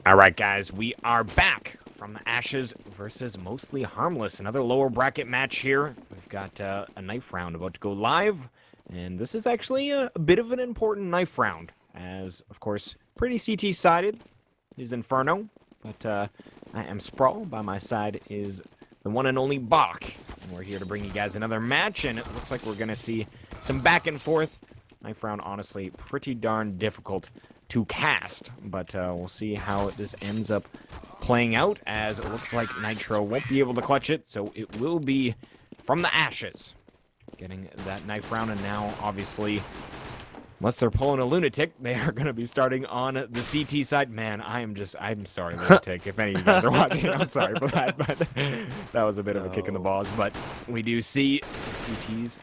All right, guys, we are back from the Ashes versus Mostly Harmless. Another lower bracket match here. We've got a knife round about to go live, and this is actually a bit of an important knife round, as, of course, pretty CT-sided is Inferno, but I am Sprawl. By my side is the one and only Bach, and we're here to bring you guys another match, and it looks like we're going to see some back and forth. Knife round, honestly, pretty darn difficult to cast, but we'll see how this ends up playing out, as it looks like Nitro won't be able to clutch it, so it will be from the Ashes getting that knife round. And now, obviously, unless they're pulling a Lunatic, they are going to be starting on the CT side. Man, I'm sorry, Lunatic, if any of you guys are watching, I'm sorry for that, but that was a bit of a kick in the balls. But we do see CTs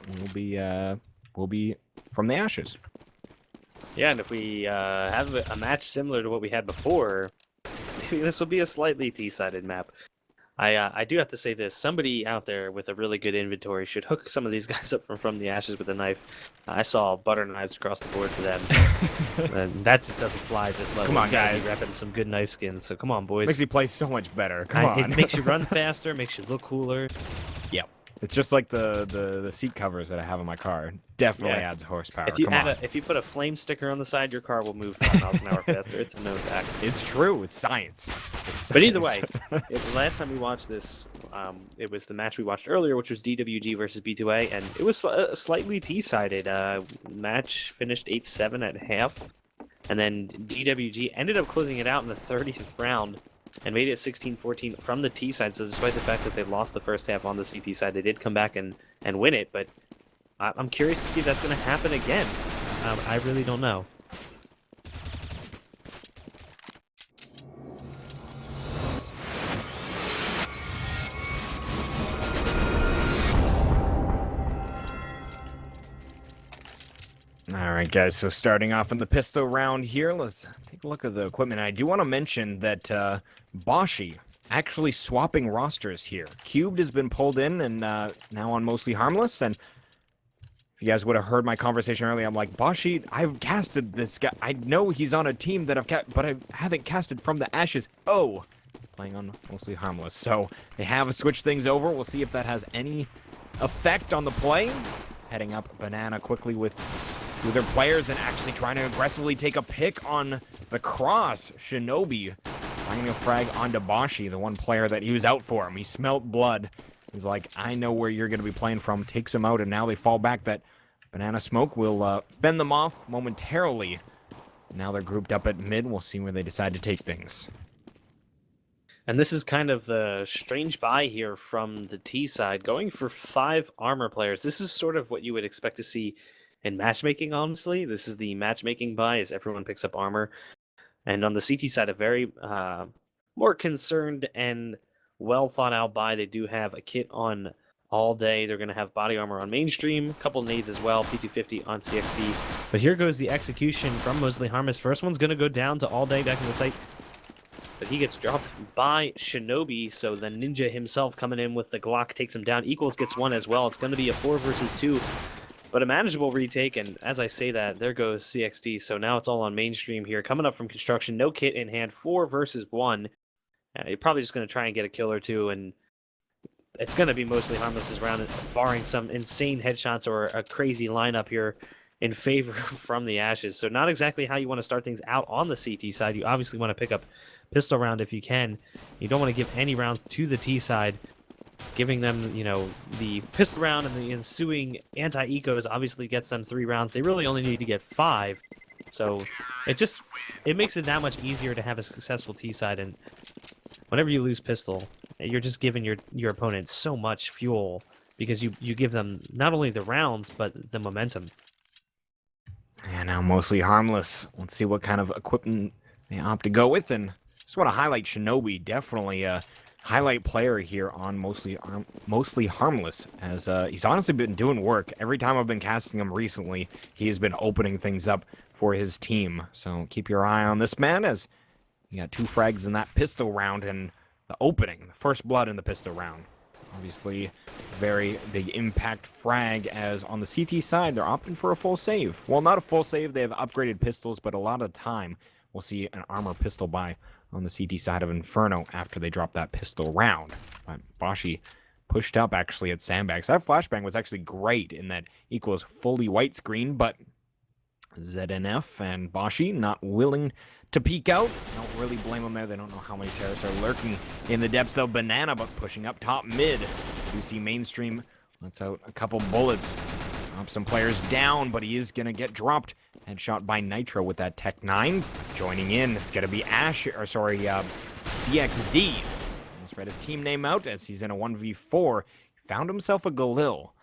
will be from the Ashes. Yeah, and if we have a match similar to what we had before, maybe this will be a slightly T-sided map. I do have to say this. Somebody out there with a really good inventory should hook some of these guys up from the Ashes with a knife. I saw butter knives across the board for them. And that just doesn't fly at this level. Come on, guys. Repping some good knife skins, so come on, boys. Makes you play so much better. Come on. It makes you run faster, makes you look cooler. Yep. It's just like the seat covers that I have in my car. Definitely adds horsepower. If you put a flame sticker on the side, your car will move 5 miles an hour faster. It's a known fact. It's true. It's science. But either way, the last time we watched this, it was the match we watched earlier, which was DWG versus B2A, and it was a slightly T-sided. Match finished 8-7 at half, and then DWG ended up closing it out in the 30th round and made it 16-14 from the T side. So despite the fact that they lost the first half on the CT side, they did come back and win it. But I'm curious to see if that's going to happen again. I really don't know. Alright, guys, so starting off in the pistol round here, let's take a look at the equipment. I do want to mention that Boshi actually swapping rosters here. Cubed has been pulled in and now on Mostly Harmless, and if you guys would have heard my conversation earlier, I'm like, Boshi, I've casted this guy. I know he's on a team that I've but I haven't casted from the Ashes. Oh, he's playing on Mostly Harmless. So they have switched things over. We'll see if that has any effect on the play. Heading up Banana quickly with their players and actually trying to aggressively take a pick on the cross. Shinobi finding a frag onto Boshi, the one player that he was out for him. He smelt blood. He's like, I know where you're going to be playing from. Takes him out, and now they fall back. That Banana Smoke will fend them off momentarily. Now they're grouped up at mid. We'll see where they decide to take things. And this is kind of the strange buy here from the T side, going for 5 armor players. This is sort of what you would expect to see in matchmaking, honestly. This is the matchmaking buy, as everyone picks up armor. And on the CT side, a very more concerned and well thought out buy. They do have a kit on all day. They're going to have body armor on mainstream, a couple nades as well, P250 on CXD. But here goes the execution from Mostly Harmless. First one's going to go down to all day back in the site. But he gets dropped by Shinobi, so the Ninja himself coming in with the Glock takes him down. Equals gets one as well. It's going to be a 4 versus 2. But a manageable retake, and as I say that, there goes CXD. So now it's all on mainstream here. Coming up from construction, no kit in hand, 4 versus 1. You're probably just going to try and get a kill or two, and it's going to be Mostly Harmless this round, barring some insane headshots or a crazy lineup here in favor from the Ashes. So not exactly how you want to start things out on the CT side. You obviously want to pick up pistol round if you can. You don't want to give any rounds to the T side. Giving them, you know, the pistol round and the ensuing anti-ecos obviously gets them 3 rounds. They really only need to get 5. So it makes it that much easier to have a successful T side. And whenever you lose pistol, you're just giving your opponent so much fuel, because you give them not only the rounds but the momentum. And now Mostly Harmless. Let's see what kind of equipment they opt to go with. And just want to highlight Shinobi, definitely a highlight player here on Mostly Harmless, as he's honestly been doing work. Every time I've been casting him recently, he has been opening things up for his team. So keep your eye on this man, as he got 2 frags in that pistol round and the opening, the first blood in the pistol round. Obviously, very big impact frag, as on the CT side, they're opting for a full save. Well, not a full save, they have upgraded pistols, but a lot of the time, we'll see an armor pistol buy on the CT side of Inferno after they dropped that pistol round. But Bashi pushed up actually at Sandbags. That flashbang was actually great in that equals fully white screen, but ZNF and Bashi not willing to peek out. Don't really blame them there. They don't know how many terrorists are lurking in the depths of Banana, but pushing up top mid. You see Mainstream lets out a couple bullets. Up some players down, but he is going to get dropped and shot by Nitro with that Tech 9. Joining in, it's going to be CXD. Almost read his team name out as he's in a 1v4. Found himself a Galil.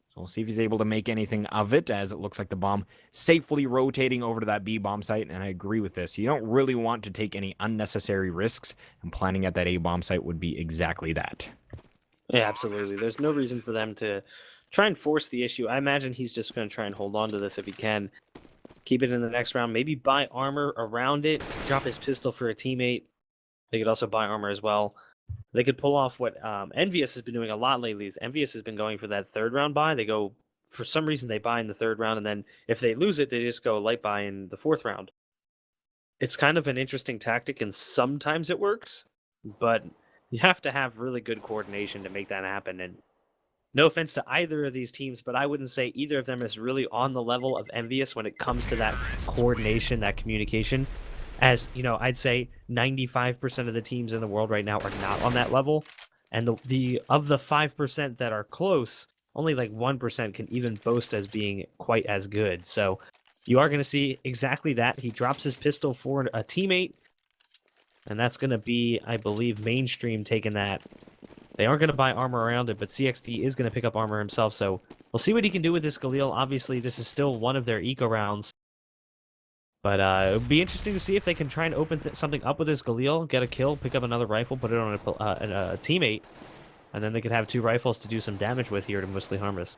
So we'll see if he's able to make anything of it, as it looks like the bomb safely rotating over to that B bomb site, and I agree with this. You don't really want to take any unnecessary risks, and planning at that A bomb site would be exactly that. Yeah, absolutely. There's no reason for them to try and force the issue. I imagine he's just going to try and hold on to this if he can. Keep it in the next round. Maybe buy armor around it. Drop his pistol for a teammate. They could also buy armor as well. They could pull off what Envious has been doing a lot lately. Is Envious has been going for that third round buy. They go, for some reason, they buy in the third round, and then if they lose it, they just go light buy in the fourth round. It's kind of an interesting tactic, and sometimes it works, but you have to have really good coordination to make that happen. And no offense to either of these teams, but I wouldn't say either of them is really on the level of Envious when it comes to that coordination, that communication. As, you know, I'd say 95% of the teams in the world right now are not on that level. And the of the 5% that are close, only like 1% can even boast as being quite as good. So you are going to see exactly that. He drops his pistol for a teammate. And that's going to be, I believe, Mainstream taking that. They aren't going to buy armor around it, but CXD is going to pick up armor himself. So we'll see what he can do with this Galil. Obviously, this is still one of their eco rounds. But it would be interesting to see if they can try and open something up with this Galil, get a kill, pick up another rifle, put it on a teammate, and then they could have 2 rifles to do some damage with here to Mostly Harmless.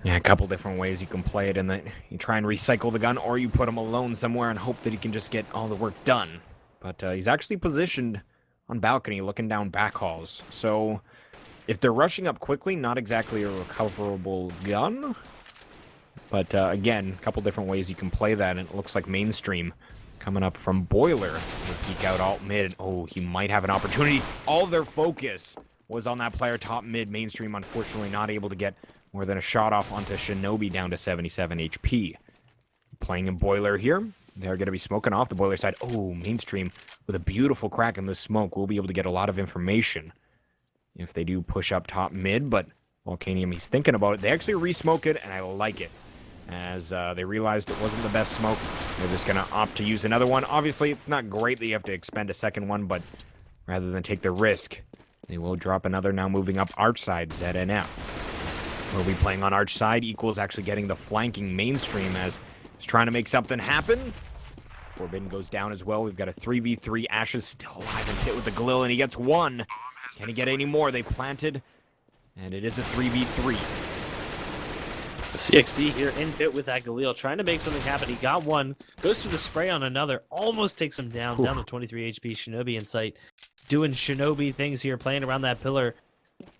Yeah, a couple different ways you can play it, and then you try and recycle the gun, or you put him alone somewhere and hope that he can just get all the work done. But he's actually positioned on balcony, looking down back halls. So if they're rushing up quickly, not exactly a recoverable gun. But again, a couple different ways you can play that, and it looks like Mainstream coming up from Boiler. He'll peek out alt mid. Oh, he might have an opportunity. All their focus was on that player top mid. Mainstream, unfortunately, not able to get more than a shot off onto Shinobi down to 77 HP. Playing in Boiler here. They're going to be smoking off the Boiler side. Oh, Mainstream with a beautiful crack in the smoke. We'll be able to get a lot of information if they do push up top mid, but Volcanium, he's thinking about it. They actually re-smoke it, and I like it. As they realized it wasn't the best smoke, they're just going to opt to use another one. Obviously, it's not great that you have to expend a second one, but rather than take the risk, they will drop another. Now moving up arch side, ZNF. We'll be playing on arch side. Equals actually getting the flanking Mainstream as he's trying to make something happen. Forbidden goes down as well. We've got a 3v3. Ashes still alive and hit with the Galil, and he gets 1. Can he get any more? They planted, and it is a 3v3. CXD here in pit with that Galil, trying to make something happen. He got 1, goes for the spray on another, almost takes him down, down to 23 HP. Shinobi in sight, doing Shinobi things here, playing around that pillar.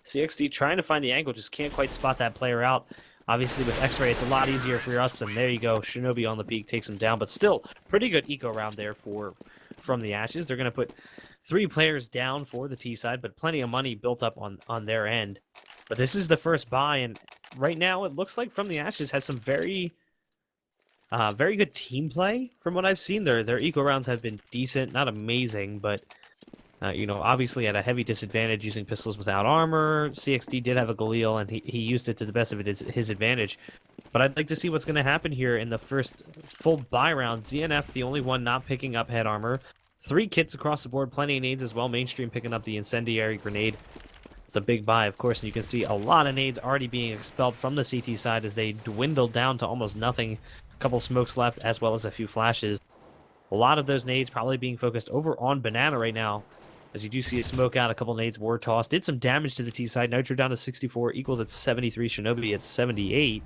CXD trying to find the angle, just can't quite spot that player out. Obviously, with X-Ray, it's a lot easier for us, and there you go. Shinobi on the peak takes him down, but still, pretty good eco round there from the Ashes. They're going to put 3 players down for the T side, but plenty of money built up on their end. But this is the first buy, and right now it looks like From the Ashes has some very good team play from what I've seen. Their eco rounds have been decent, not amazing, but you know, obviously at a heavy disadvantage using pistols without armor. CXD did have a Galil, and he used it to the best of his advantage. But I'd like to see what's going to happen here in the first full buy round. ZNF, the only one not picking up head armor. 3 kits across the board, plenty of nades as well. Mainstream picking up the incendiary grenade. It's a big buy, of course, and you can see a lot of nades already being expelled from the CT side as they dwindle down to almost nothing. A couple smokes left, as well as a few flashes. A lot of those nades probably being focused over on Banana right now, as you do see a smoke out. A couple nades were tossed. Did some damage to the T side. Nitro down to 64, equals at 73. Shinobi at 78.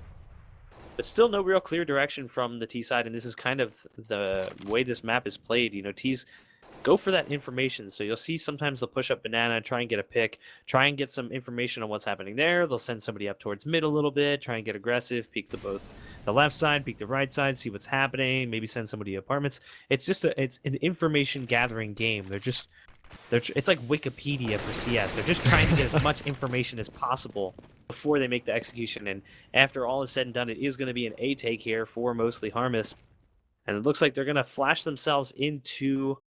But still no real clear direction from the T side, and this is kind of the way this map is played. You know, T's go for that information. So you'll see sometimes they'll push up banana, try and get a pick, try and get some information on what's happening there. They'll send somebody up towards mid a little bit, try and get aggressive, peek both the left side, peek the right side, see what's happening, maybe send somebody to apartments. It's just it's an information gathering game. It's like Wikipedia for CS. They're just trying to get as much information as possible before they make the execution. And after all is said and done, it is going to be an A take here for Mostly Harmless. And it looks like they're going to flash themselves into...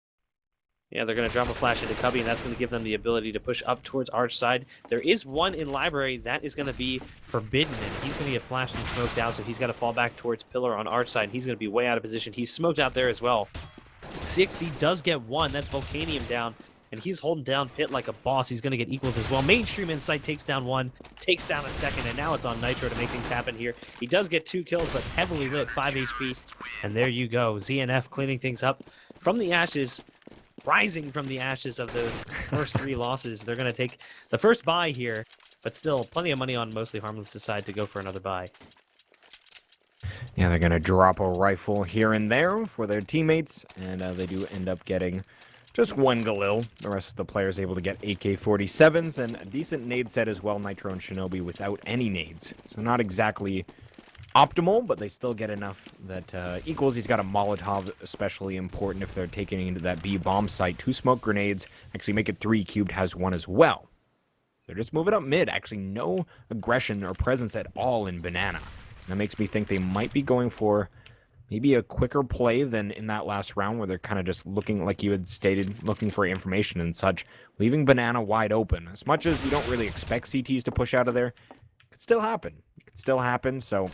Yeah, they're going to drop a flash into Cubby, and that's going to give them the ability to push up towards Arch side. There is one in Library. That is going to be Forbidden, and he's going to get flashed and smoked out, so he's got to fall back towards Pillar on Arch side. He's going to be way out of position. He's smoked out there as well. CXD does get one. That's Volcanium down, and he's holding down Pit like a boss. He's going to get equals as well. Mainstream Insight takes down one, takes down a second, and now it's on Nitro to make things happen here. He does get 2 kills, but heavily lit, 5 HP, and there you go. ZNF cleaning things up from the ashes. Rising from the ashes of those first 3 losses. They're going to take the first bye here, but still plenty of money on Mostly Harmless' side to go for another bye. Yeah, they're going to drop a rifle here and there for their teammates, and they do end up getting just 1 Galil. The rest of the players able to get AK-47s and a decent nade set as well, Nitro and Shinobi without any nades. So not exactly optimal, but they still get enough that equals. He's got a Molotov, especially important if they're taking into that B bomb site. 2 smoke grenades, actually make it 3. Cubed has 1 as well. So just moving up mid. Actually, no aggression or presence at all in Banana. That makes me think they might be going for maybe a quicker play than in that last round where they're kind of just looking, like you had stated, looking for information and such, leaving Banana wide open. As much as you don't really expect CTs to push out of there, it could still happen. It could still happen, so...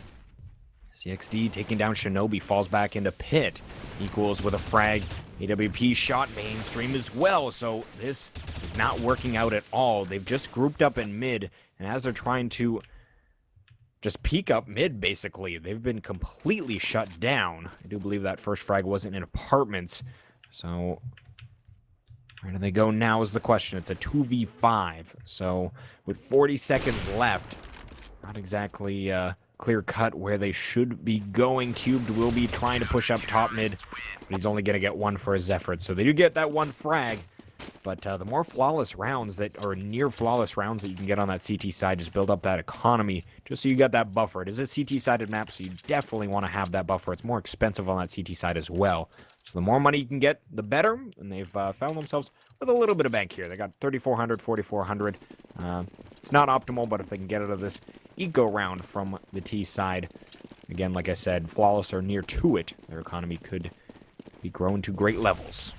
CXD taking down Shinobi, falls back into Pit. Equals with a frag. AWP shot mainstream as well, so this is not working out at all. They've just grouped up in mid, and as they're trying to just peek up mid, basically, they've been completely shut down. I do believe that first frag wasn't in apartments, so where do they go now is the question. It's a 2v5, so with 40 seconds left, not exactly... clear cut where they should be going. Cubed will be trying to push up top mid, but he's only going to get 1 for his effort. So they do get that 1 frag, but the more flawless rounds that are near flawless rounds that you can get on that CT side, just build up that economy, just so you got that buffer. It is a CT-sided map, so you definitely want to have that buffer. It's more expensive on that CT side as well. So the more money you can get, the better, and they've found themselves with a little bit of bank here. They got 3,400, 4,400. It's not optimal, but if they can get out of this eco round from the T side, again, like I said, flawless or near to it, their economy could be grown to great levels.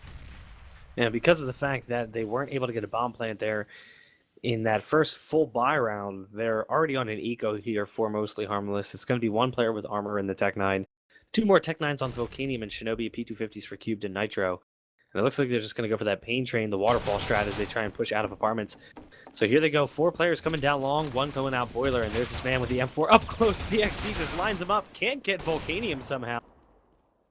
Yeah, because of the fact that they weren't able to get a bomb plant there in that first full buy round, they're already on an eco here for Mostly Harmless. It's going to be 1 player with armor in the Tech 9, 2 more Tech 9s on Volcanium and Shinobi, P250s for Cubed and Nitro. And it looks like they're just going to go for that pain train, the waterfall strat as they try and push out of apartments. So here they go. 4 players coming down long, 1 going out boiler, and there's this man with the M4 up close. CXD just lines him up. Can't get Volcanium somehow.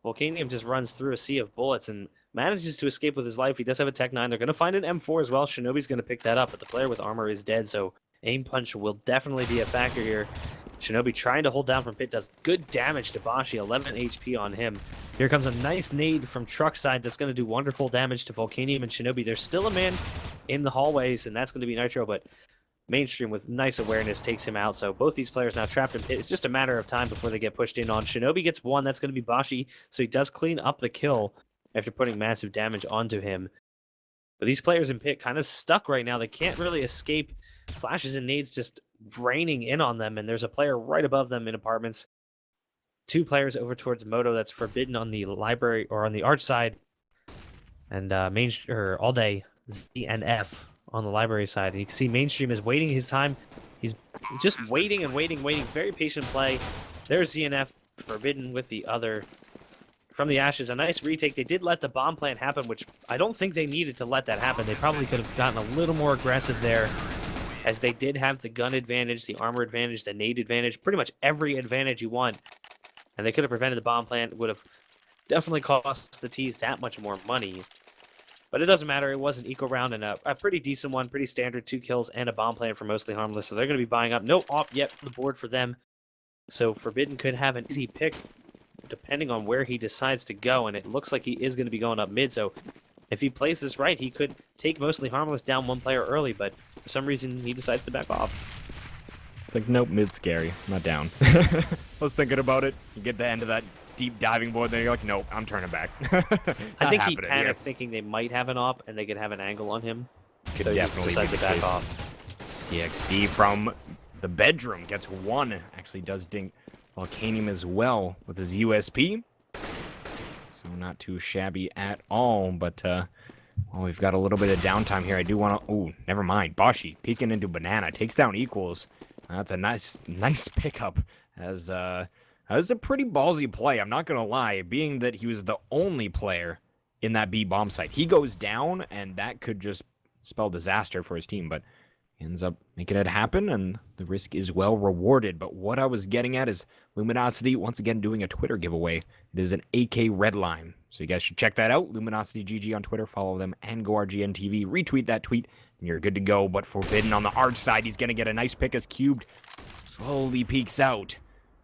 Volcanium just runs through a sea of bullets and manages to escape with his life. He does have a Tech 9. They're going to find an M4 as well. Shinobi's going to pick that up, but the player with armor is dead, so aim punch will definitely be a factor here. Shinobi trying to hold down from Pit does good damage to Bashi, 11 HP on him. Here comes a nice nade from truck side that's going to do wonderful damage to Volcanium and Shinobi. There's still a man in the hallways, and that's going to be Nitro, but Mainstream with nice awareness takes him out. So both these players now trapped in Pit. It's just a matter of time before they get pushed in on. Shinobi gets 1, that's going to be Bashi, so he does clean up the kill after putting massive damage onto him. But these players in Pit kind of stuck right now. They can't really escape. Flashes and nades just raining in on them, and there's a player right above them in apartments. 2 players over towards Moto. That's Forbidden on the library or on the arch side, and all day ZNF on the library side. And you can see Mainstream is waiting his time. He's just waiting and waiting. Very patient play. There's ZNF, Forbidden with the other. From the ashes, a nice retake. They did let the bomb plant happen, which I don't think they needed to let that happen. They probably could have gotten a little more aggressive there, as they did have the gun advantage, the armor advantage, the nade advantage, pretty much every advantage you want. And they could have prevented the bomb plant. It would have definitely cost the T's that much more money. But it doesn't matter. It was an eco round and a pretty decent one, pretty standard 2 kills and a bomb plant for Mostly Harmless. So they're going to be buying up. No op yet on the board for them. So Forbidden could have an easy pick depending on where he decides to go. And it looks like he is going to be going up mid. So if he plays this right, he could take Mostly Harmless down one player early, but for some reason, he decides to back off. It's like, nope, mid scary. I'm not down. I was thinking about it. You get the end of that deep diving board, then you're like, nope, I'm turning back. I think he panicked thinking they might have an op and they could have an angle on him. Could so definitely he be the decided to back case. off. CXD from the bedroom gets one. Actually does dink Volcanium as well with his USP. So not too shabby at all, but well, we've got a little bit of downtime here. I do want to... Ooh, never mind. Bashi peeking into Banana. Takes down Equals. That's a nice pickup. As that was a pretty ballsy play, I'm not going to lie, being that he was the only player in that B bomb site. He goes down, and that could just spell disaster for his team, but he ends up making it happen, and the risk is well rewarded. But what I was getting at is Luminosity once again doing a Twitter giveaway. It is an AK Redline, so you guys should check that out. Luminosity GG on Twitter, follow them, and GoRGN TV. Retweet that tweet, and you're good to go. But Forbidden on the arch side, he's going to get a nice pick as Cubed slowly peeks out,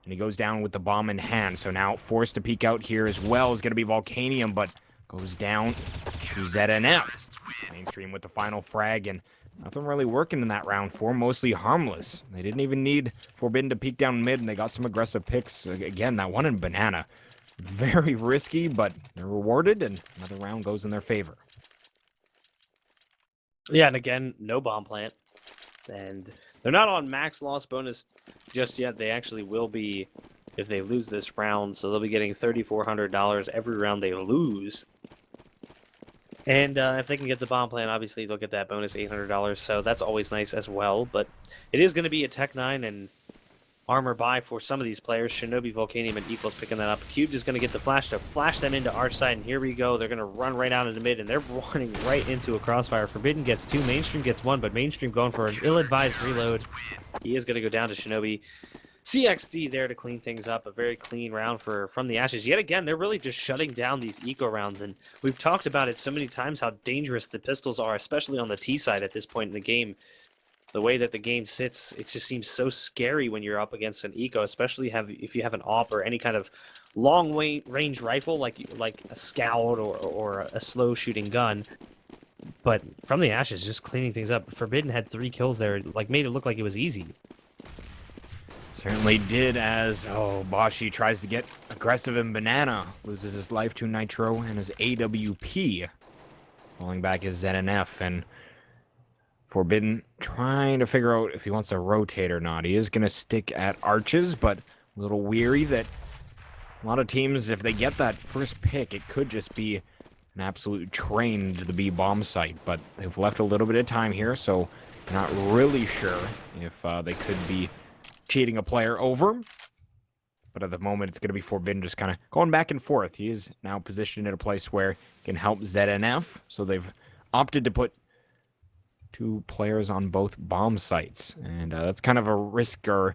and he goes down with the bomb in hand. So now forced to peek out here as well is going to be Volcanium, but goes down to ZNF. Mainstream with the final frag, and nothing really working in that round for Mostly Harmless. They didn't even need Forbidden to peek down mid, and they got some aggressive picks. Again, that one in Banana. Very risky, but they're rewarded, and another round goes in their favor. Yeah, and again, no bomb plant. And they're not on max loss bonus just yet. They actually will be if they lose this round, so they'll be getting $3,400 every round they lose. And if they can get the bomb plant, obviously they'll get that bonus $800, so that's always nice as well. But it is going to be a Tech 9 and armor buy for some of these players. Shinobi, Volcanium, and Equals picking that up. Cubed is going to get the flash to flash them into our side, and here we go. They're going to run right out into mid, and they're running right into a crossfire. Forbidden gets 2, Mainstream gets 1, but Mainstream going for an ill-advised reload. He is going to go down to Shinobi. CXD there to clean things up. A very clean round from the Ashes. Yet again, they're really just shutting down these eco rounds, and we've talked about it so many times how dangerous the pistols are, especially on the T side at this point in the game. The way that the game sits, it just seems so scary when you're up against an eco, especially if you have an AWP or any kind of long-range rifle like a Scout or a slow-shooting gun. But from the Ashes, just cleaning things up. Forbidden had 3 kills there, like made it look like it was easy. Certainly did, as, Bashi tries to get aggressive in Banana. Loses his life to Nitro and his AWP. Falling back is ZNF, and Forbidden trying to figure out if he wants to rotate or not. He is going to stick at arches, but a little weary that a lot of teams, if they get that first pick, it could just be an absolute train to the B bomb site. But they've left a little bit of time here, so not really sure if they could be cheating a player over. But at the moment, it's going to be Forbidden just kind of going back and forth. He is now positioned in a place where he can help ZNF, so they've opted to put 2 players on both bomb sites, and that's kind of a risk, or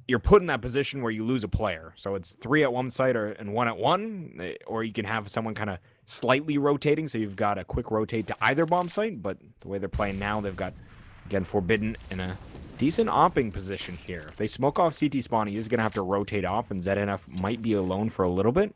you're put in that position where you lose a player. So it's 3 at one site and 1 at one, or you can have someone kind of slightly rotating, so you've got a quick rotate to either bomb site. But the way they're playing now, they've got, again, Forbidden in a decent opping position here. If they smoke off CT spawn, he is going to have to rotate off, and ZNF might be alone for a little bit.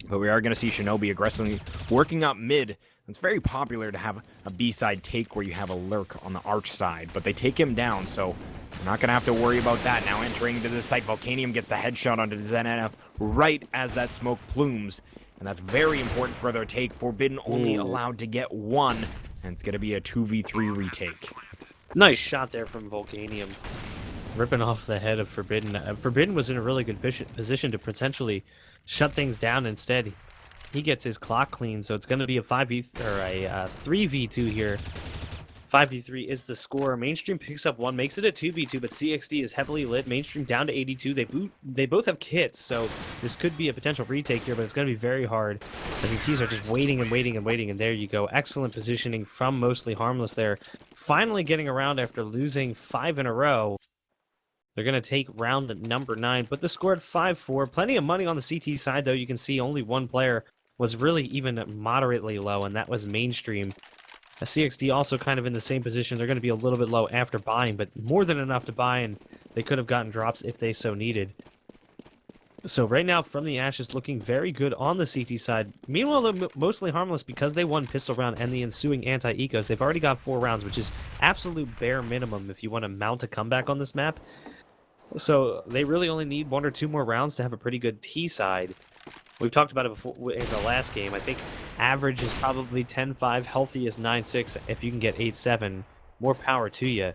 But we are going to see Shinobi aggressively working up mid. It's very popular to have a B-side take where you have a lurk on the arch side, but they take him down, so we're not going to have to worry about that. Now entering into the site, Volcanium gets a headshot onto ZNF right as that smoke plumes, and that's very important for their take. Forbidden only allowed to get 1, and it's going to be a 2v3 retake. Nice shot there from Volcanium, ripping off the head of Forbidden. Forbidden was in a really good position to potentially shut things down. Instead, he gets his clock clean, so it's going to be a 3v2 here. 5v3 is the score. Mainstream picks up 1, makes it a 2v2, but CXD is heavily lit. Mainstream down to 82. They both have kits, so this could be a potential retake here, but it's going to be very hard as the T's are just waiting and waiting and waiting, and there you go. Excellent positioning from Mostly Harmless there. Finally getting around after losing 5 in a row. They're going to take round number 9, put the score at 5-4. Plenty of money on the CT side, though. You can see only 1 player was really even moderately low, and that was Mainstream. CXD also kind of in the same position. They're going to be a little bit low after buying, but more than enough to buy, and they could have gotten drops if they so needed. So right now, From the Ashes looking very good on the CT side. Meanwhile, they're mostly harmless because they won pistol round and the ensuing anti-ecos. They've already got 4 rounds, which is absolute bare minimum if you want to mount a comeback on this map. So they really only need 1 or 2 more rounds to have a pretty good T side. We've talked about it before in the last game. I think average is probably 10-5, healthy is 9-6. If you can get 8-7, more power to you.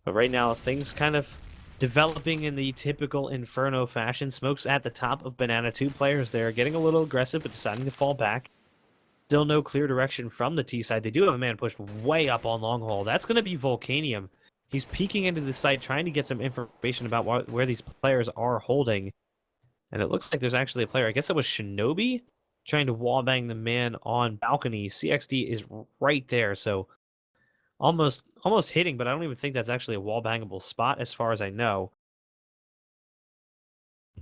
But right now, things kind of developing in the typical Inferno fashion. Smoke's at the top of Banana. 2 players there, getting a little aggressive, but deciding to fall back. Still no clear direction from the T side. They do have a man pushed way up on long hole. That's going to be Volcanium. He's peeking into the site, trying to get some information about where these players are holding. And it looks like there's actually a player. I guess it was Shinobi trying to wallbang the man on balcony. CXD is right there, so almost hitting, but I don't even think that's actually a wallbangable spot as far as I know.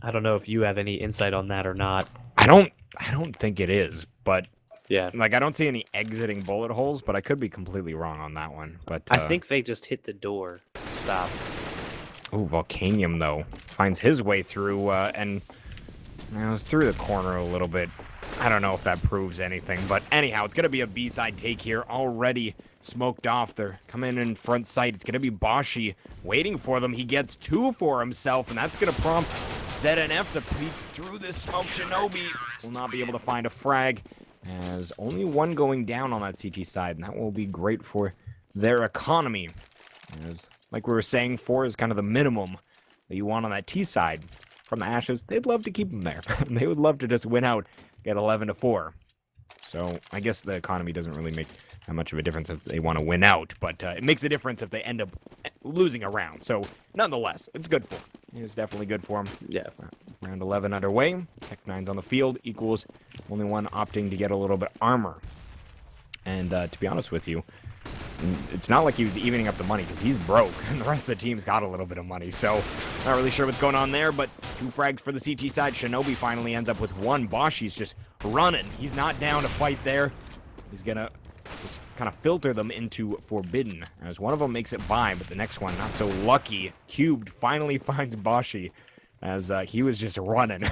I don't know if you have any insight on that or not. I don't think it is, but yeah, like I don't see any exiting bullet holes, but I could be completely wrong on that one. But I think they just hit the door. Stop. Oh, Volcanium though finds his way through, and it was through the corner a little bit. I don't know if that proves anything, but anyhow, it's gonna be a B-side take here. Already smoked off. They're coming in front sight. It's gonna be Boshi waiting for them. He gets 2 for himself, and that's gonna prompt ZNF to peek through this smoke. Shinobi will not be able to find a frag, as only 1 going down on that CT side, and that will be great for their economy. As, like we were saying, 4 is kind of the minimum that you want on that T side. From the Ashes, they'd love to keep them there. They would love to just win out, get 11-4. So I guess the economy doesn't really make that much of a difference if they want to win out, but it makes a difference if they end up losing a round. So nonetheless, it's good for them. It's definitely good for them. Yeah. Round 11 underway. Tech 9's on the field, equals only 1 opting to get a little bit armor. And to be honest with you, it's not like he was evening up the money, because he's broke, and the rest of the team's got a little bit of money, so not really sure what's going on there, but 2 frags for the CT side. Shinobi finally ends up with 1. Boshi's just running. He's not down to fight there. He's gonna just kind of filter them into Forbidden, as one of them makes it by, but the next one, not so lucky. Cubed finally finds Boshi, as he was just running.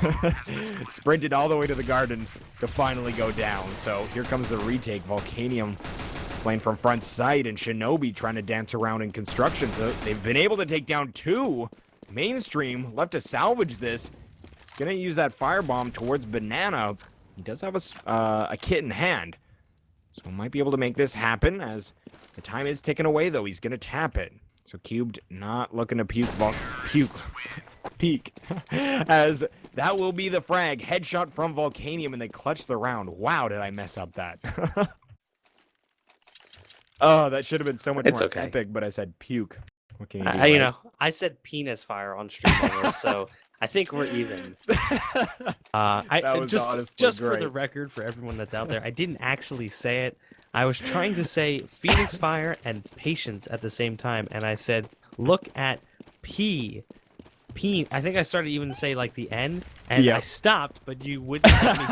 Sprinted all the way to the garden to finally go down, so here comes the retake. Volcanium playing from front sight, and Shinobi trying to dance around in construction. So they've been able to take down 2. Mainstream left to salvage this. He's going to use that firebomb towards Banana. He does have a kit in hand, so might be able to make this happen, as the time is ticking away, though. He's going to tap it. So Cubed not looking to peek, as that will be the frag. Headshot from Volcanium, and they clutch the round. Wow, did I mess up that? Oh, that should have been so much more epic, but I said puke. What can you do, right? You know, I said penis fire on stream almost, so I think we're even. That was just great. for the record, for everyone that's out there, I didn't actually say it. I was trying to say Phoenix Fire and Patience at the same time, and I said, look at P. I think I started even to say like the N, and yep. I stopped, but you wouldn't let me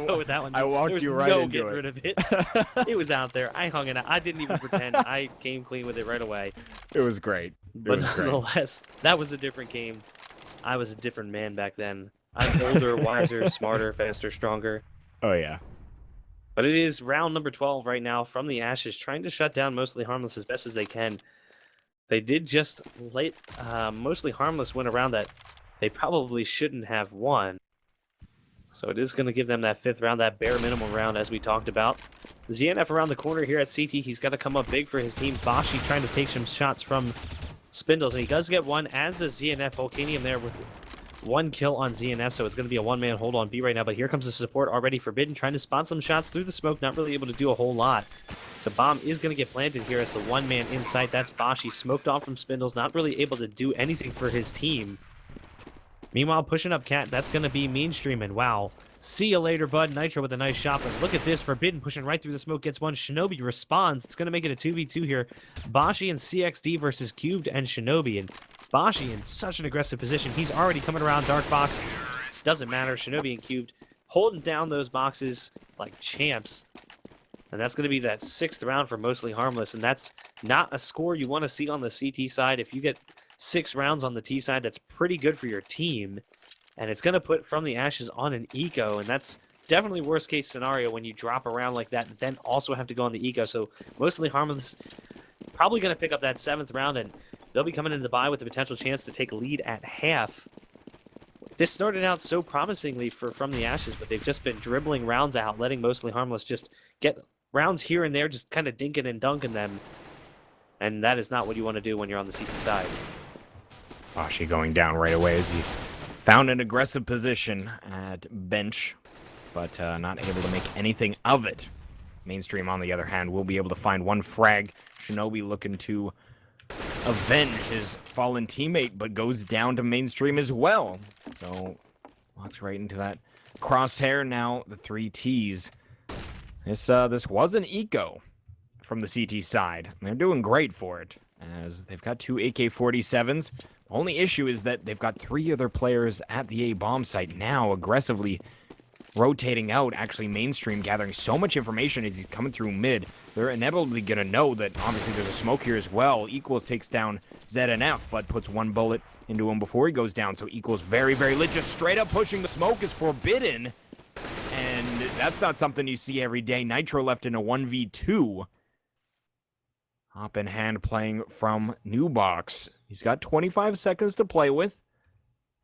go with that one. I walked you right into it. Rid of it. It was out there. I hung it out. I didn't even pretend. I came clean with it right away. It was great. But nonetheless, that was a different game. I was a different man back then. I'm older, wiser, smarter, faster, stronger. Oh, yeah. But it is round number 12 right now from the Ashes, trying to shut down Mostly Harmless as best as they can. They did just let Mostly Harmless win a round that they probably shouldn't have won. So it is going to give them that 5th round, that bare minimum round as we talked about. ZNF around the corner here at CT. He's got to come up big for his team. Boshi trying to take some shots from Spindles, and he does get one, as does ZNF. Volcanium there with 1 kill on ZNF, so it's going to be a 1-man hold on B right now. But here comes the support already. Forbidden trying to spot some shots through the smoke, not really able to do a whole lot. So bomb is going to get planted here as the 1-man in sight. That's Boshi, smoked off from Spindles, not really able to do anything for his team. Meanwhile, pushing up Cat, that's going to be Mainstreaming. Wow. See you later, bud. Nitro with a nice shot, but look at this. Forbidden pushing right through the smoke, gets 1. Shinobi responds. It's going to make it a 2v2 here. Boshi and CXD versus Cubed and Shinobi. And Boshi in such an aggressive position. He's already coming around Dark Box. Doesn't matter. Shinobi and Cubed holding down those boxes like champs. And that's going to be that 6th round for Mostly Harmless. And that's not a score you want to see on the CT side. If you get 6 rounds on the T side, that's pretty good for your team. and it's going to put From the Ashes on an eco, and that's definitely worst case scenario when you drop around like that and then also have to go on the eco. So Mostly Harmless probably going to pick up that 7th round, and they'll be coming into the bye with the potential chance to take a lead at half. This started out so promisingly for From the Ashes, but they've just been dribbling rounds out, letting Mostly Harmless just get rounds here and there, just kind of dinking and dunking them. And that is not what you want to do when you're on the CT side. Ashi going down right away as he found an aggressive position at bench, but not able to make anything of it. Mainstream, on the other hand, will be able to find one frag. Shinobi looking to avenge his fallen teammate, but goes down to Mainstream as well. So, walks right into that crosshair now, the 3 Ts. This was an eco from the CT side. They're doing great for it, as they've got 2 AK-47s. The only issue is that they've got 3 other players at the A-bomb site now, aggressively rotating out. Actually, Mainstream gathering so much information as he's coming through mid. They're inevitably going to know that obviously there's a smoke here as well. Equals takes down ZNF, but puts 1 bullet into him before he goes down. So Equals very, very lit. Just straight up pushing the smoke is forbidden. And that's not something you see every day. Nitro left in a 1v2. Hop in hand playing from New Box. He's got 25 seconds to play with.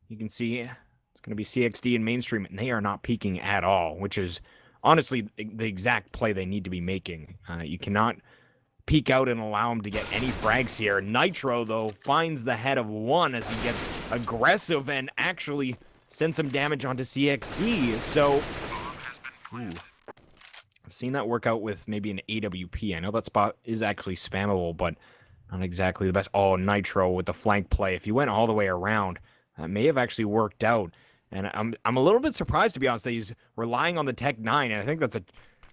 You can see it's going to be CXD and Mainstream, and they are not peeking at all, which is honestly the exact play they need to be making. You cannot peek out and allow him to get any frags here. Nitro, though, finds the head of 1 as he gets aggressive and actually sends some damage onto CXD. So, I've seen that work out with maybe an AWP. I know that spot is actually spammable, but not exactly the best. Oh, Nitro with the flank play. If he went all the way around, that may have actually worked out. And I'm a little bit surprised, to be honest, that he's relying on the Tech 9. And I think that's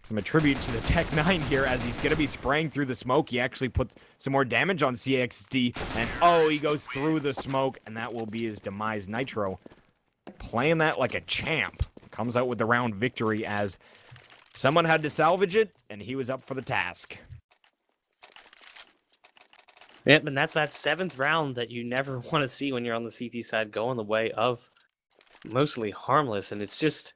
some attribute to the Tech 9 here, as he's going to be spraying through the smoke. He actually put some more damage on CXD. And, oh, he goes through the smoke, and that will be his demise. Nitro playing that like a champ. Comes out with the round victory as someone had to salvage it, and he was up for the task. Yeah, and that's that 7th round that you never want to see when you're on the CT side going the way of Mostly Harmless. And it's just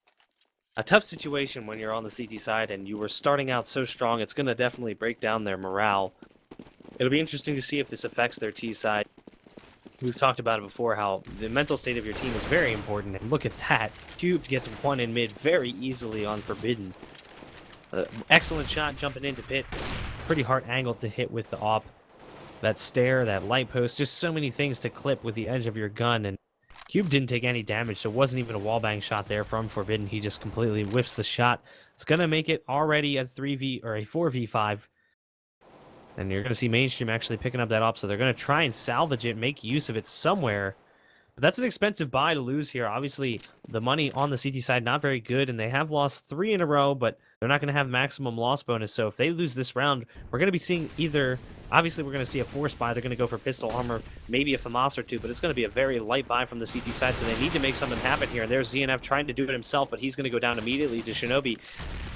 a tough situation when you're on the CT side and you were starting out so strong. It's going to definitely break down their morale. It'll be interesting to see if this affects their T side. We've talked about it before, how the mental state of your team is very important. And look at that. Cubed gets 1 in mid very easily on Forbidden. Excellent shot jumping into pit. Pretty hard angle to hit with the AWP. That stare, that light post, just so many things to clip with the edge of your gun. And Cube didn't take any damage, so it wasn't even a wallbang shot there from Forbidden. He just completely whiffs the shot. It's going to make it already a 3v or a 4v5. And you're going to see Mainstream actually picking up that AWP, so they're going to try and salvage it, make use of it somewhere. But that's an expensive buy to lose here. Obviously, the money on the CT side not very good, and they have lost 3 in a row, but they're not going to have maximum loss bonus. So if they lose this round, we're going to be seeing either... Obviously, we're going to see a force buy. They're going to go for pistol armor, maybe a FAMAS or 2, but it's going to be a very light buy from the CT side, so they need to make something happen here. And there's ZNF trying to do it himself, but he's going to go down immediately to Shinobi.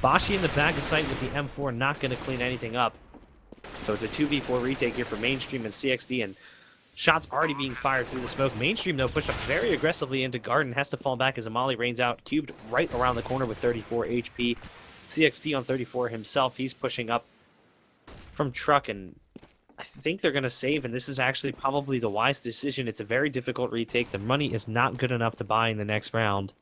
Bashi in the back of sight with the M4, not going to clean anything up. So it's a 2v4 retake here for Mainstream and CXD, and shots already being fired through the smoke. Mainstream, though, pushed up very aggressively into Garden, has to fall back as Amali rains out. Cubed right around the corner with 34 HP. CXD on 34 himself, he's pushing up from truck, and I think they're going to save, and this is actually probably the wise decision. It's a very difficult retake. The money is not good enough to buy in the next round.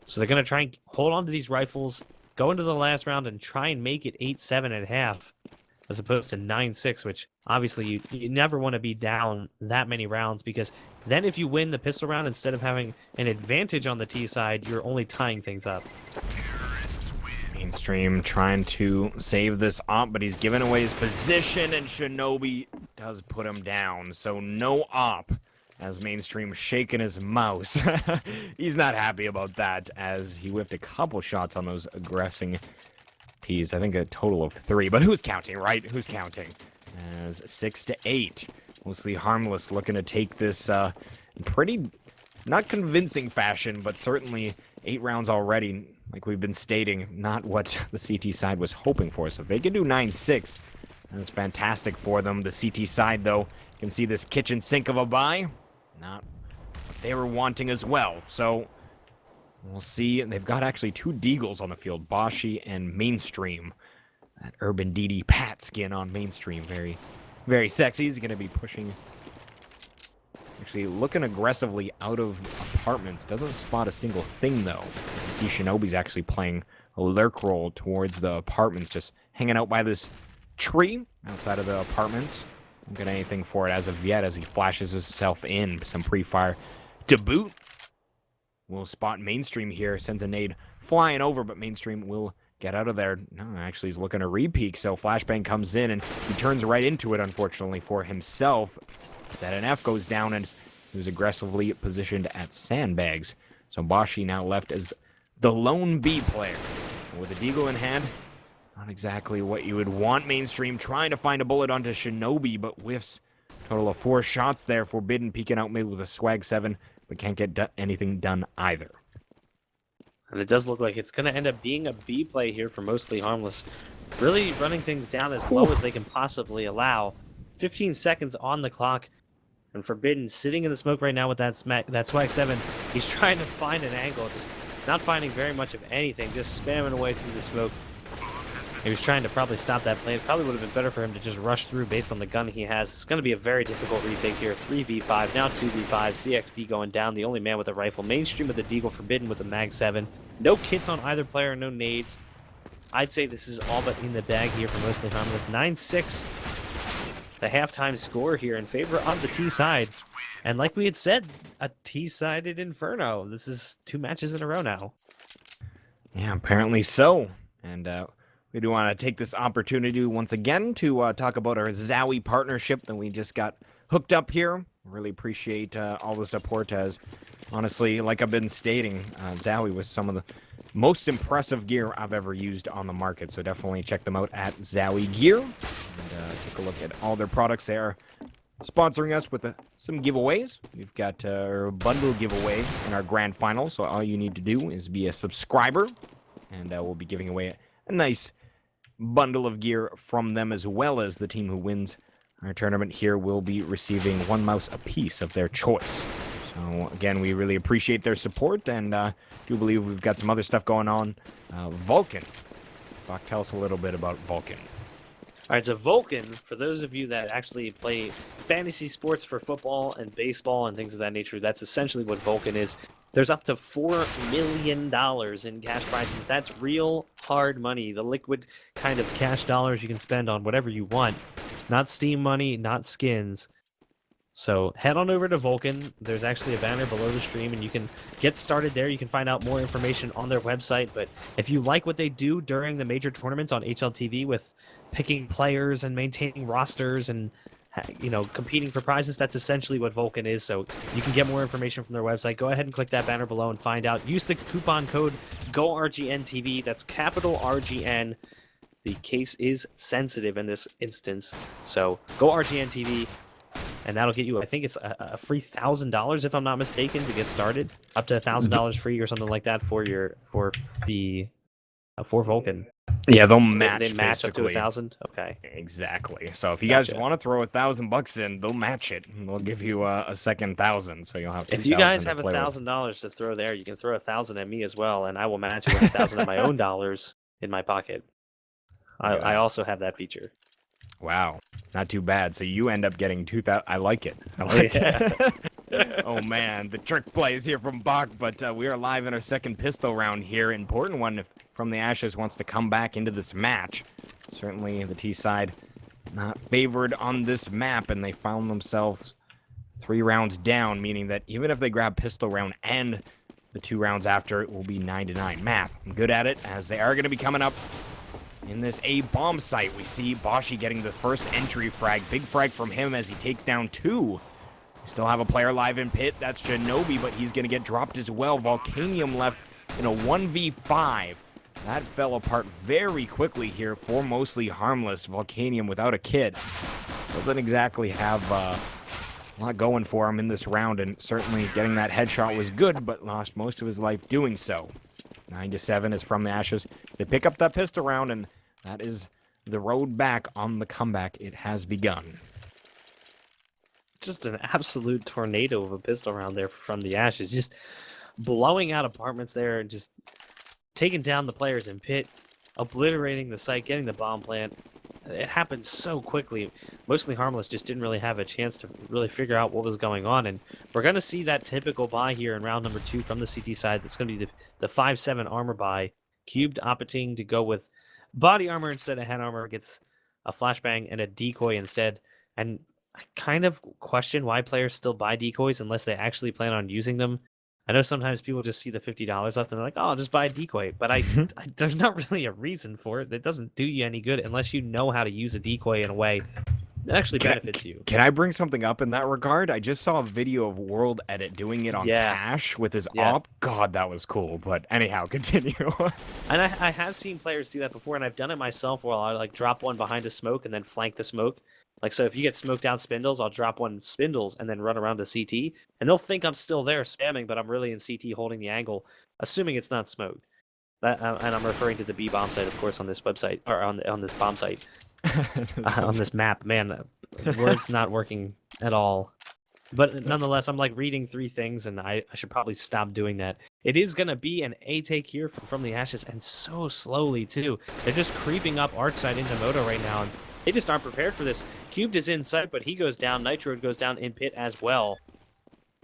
So they're going to try and hold on to these rifles, go into the last round, and try and make it 8-7 at half, as opposed to 9-6, which obviously you never want to be down that many rounds, because then if you win the pistol round, instead of having an advantage on the T side, you're only tying things up. Mainstream trying to save this AWP, but he's giving away his position, and Shinobi does put him down. So no AWP, as Mainstream shaking his mouse. He's not happy about that, as he whiffed a couple shots on those aggressing Ps. I think a total of 3, but who's counting, right? Who's counting? As 6-8. Mostly Harmless looking to take this pretty, not convincing fashion, but certainly 8 rounds already. Like we've been stating, not what the CT side was hoping for. So if they can do 9-6, that's fantastic for them. The CT side, though, can see this kitchen sink of a buy. Not what they were wanting as well. So We'll see. They've got actually two Deagles on the field, Boshi and Mainstream. That Urban DD Pat skin on Mainstream. Very, very sexy. He's going to be pushing. Actually looking aggressively out of apartments. Doesn't spot a single thing, though. You can see Shinobi's actually playing a lurk roll towards the apartments, just hanging out by this tree outside of the apartments. Don't get anything for it as of yet as he flashes himself in. Some pre-fire to boot. We'll spot Mainstream here. Sends a nade flying over, but Mainstream will get out of there. No, actually he's looking to re-peek, so Flashbang comes in and he turns right into it, unfortunately, for himself. ZNF goes down and he was aggressively positioned at sandbags. So Boshi now left as the lone B player. With a Deagle in hand, not exactly what you would want. Mainstream trying to find a bullet onto Shinobi, but whiffs. Total of 4 shots there. Forbidden peeking out mid with a swag 7, but can't get anything done either. And it does look like it's going to end up being a B play here for Mostly Harmless. Really running things down as low as they can possibly allow. 15 seconds on the clock. And Forbidden sitting in the smoke right now with that swag 7. He's trying to find an angle, just not finding very much of anything, just spamming away through the smoke. He was trying to probably stop that play. It probably would have been better for him to just rush through based on the gun he has. It's going to be a very difficult retake here. 3v5, now 2v5. CXD going down, the only man with a rifle. Mainstream with the Deagle, Forbidden with the Mag 7. No kits on either player, no nades. I'd say this is all but in the bag here for Mostly Harmless. 9-6, the halftime score here in favor of the T side. And like we had said, a T-sided Inferno. This is 2 matches in a row now. Yeah, apparently so. And we do want to take this opportunity once again to talk about our Zowie partnership that we just got hooked up here. Really appreciate all the support, as honestly, like I've been stating, Zowie was some of the most impressive gear I've ever used on the market. So definitely check them out at Zowie Gear and take a look at all their products. They are sponsoring us with some giveaways. We've got our bundle giveaway in our grand final, so all you need to do is be a subscriber, and we'll be giving away a nice bundle of gear from them, as well as the team who wins our tournament here will be receiving 1 mouse apiece of their choice. So again, we really appreciate their support, and do believe we've got some other stuff going on. Vulcan. Bach, tell us a little bit about Vulcan. All right, so Vulcan, for those of you that actually play fantasy sports for football and baseball and things of that nature, that's essentially what Vulcan is. There's up to $4 million in cash prizes. That's real hard money, the liquid kind of cash dollars you can spend on whatever you want. Not Steam money, not skins. So head on over to Vulcan. There's actually a banner below the stream, and you can get started there. You can find out more information on their website. But if you like what they do during the major tournaments on HLTV with picking players and maintaining rosters and, you know, competing for prizes, that's essentially what Vulcan is. So you can get more information from their website. Go ahead and click that banner below and find out. Use the coupon code GORGNTV. That's capital RGN. The case is sensitive in this instance. So GORGNTV. And that'll get you, I think it's a free $1,000 if I'm not mistaken to get started. Up to $1,000 free or something like that for Vulcan. Yeah, they'll match. They match basically. up to 1,000. Okay. Exactly. So if you guys want to throw $1,000 in, they'll match it. And they'll give you a second 1,000. So you'll have. If you guys have $1,000 to throw there, you can throw 1,000 at me as well, and I will match it with 1,000 of my own dollars in my pocket. I also have that feature. Wow, not too bad. So you end up getting 2,000. I like it. I like it. Oh man, the trick play is here from Bach, but we are live in our second pistol round here. Important one if From the Ashes wants to come back into this match. Certainly the T side not favored on this map, and they found themselves 3 rounds down, meaning that even if they grab pistol round and the 2 rounds after, it will be 9-9. Math, I'm good at it, as they are going to be coming up. In this A bomb site, we see Boshi getting the first entry frag. Big frag from him as he takes down 2. We still have a player alive in pit. That's Shinobi, but he's going to get dropped as well. Volcanium left in a 1v5. That fell apart very quickly here for Mostly Harmless. Volcanium without a kit doesn't exactly have a lot going for him in this round, and certainly getting that headshot was good, but lost most of his life doing so. 9-7 is From the Ashes. They pick up that pistol round, and that is the road back on the comeback. It has begun. Just an absolute tornado of a pistol round there From the Ashes. Just blowing out apartments there and just taking down the players in pit, obliterating the site, getting the bomb plant. It happened so quickly. Mostly Harmless just didn't really have a chance to really figure out what was going on, and we're going to see that typical buy here in round number 2 from the CT side. That's going to be the 5-7 armor buy. Cubed opting to go with body armor instead of head armor, gets a flashbang and a decoy instead. And I kind of question why players still buy decoys unless they actually plan on using them. I know sometimes people just see the $50 left and they're like, oh, I'll just buy a decoy. But there's not really a reason for it. It doesn't do you any good unless you know how to use a decoy in a way that actually benefits you. Can I bring something up in that regard? I just saw a video of World Edit doing it on Cash with his op. God, that was cool. But anyhow, continue. And I have seen players do that before, and I've done it myself where I like drop one behind a smoke and then flank the smoke. Like, so if you get smoked down spindles, I'll drop one spindles and then run around to CT. And they'll think I'm still there spamming, but I'm really in CT holding the angle, assuming it's not smoked. And I'm referring to the B bomb site, of course, on this website, or on this bomb site. On this map. Man, Word's not working at all. But nonetheless, I'm like reading 3 things, and I should probably stop doing that. It is going to be an A take here from the Ashes, and so slowly, too. They're just creeping up Arcside into Moto right now, and they just aren't prepared for this. Cubed is in sight, but he goes down. Nitro goes down in pit as well.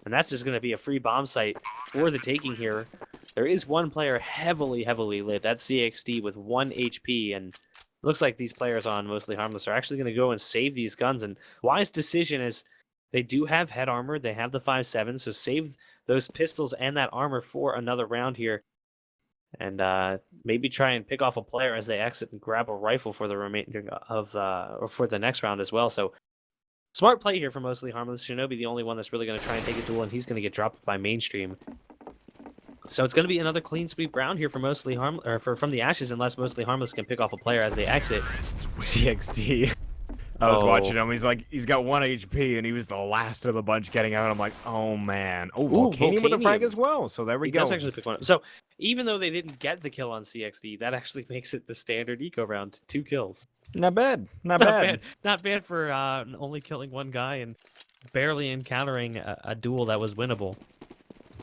And that's just going to be a free bomb site for the taking here. There is one player heavily lit. That's CXD with 1 HP, and looks like these players on Mostly Harmless are actually going to go and save these guns. And wise decision is they do have head armor. They have the 5.7, so save those pistols and that armor for another round here. And maybe try and pick off a player as they exit and grab a rifle for the remainder of or for the next round as well. So smart play here for Mostly Harmless. Shinobi the only one that's really going to try and take a duel, and he's going to get dropped by Mainstream. So it's going to be another clean sweep round here for Mostly Harmless, or from the Ashes, unless Mostly Harmless can pick off a player as they exit. CXD. I was watching him. He's got 1 HP, and he was the last of the bunch getting out. I'm like, oh man. Oh, Volcanium with a frag as well. So there we go. He does actually pick one up. So even though they didn't get the kill on CXD, that actually makes it the standard eco round. 2 kills. Not bad. Not bad. Not bad for only killing 1 guy and barely encountering a duel that was winnable.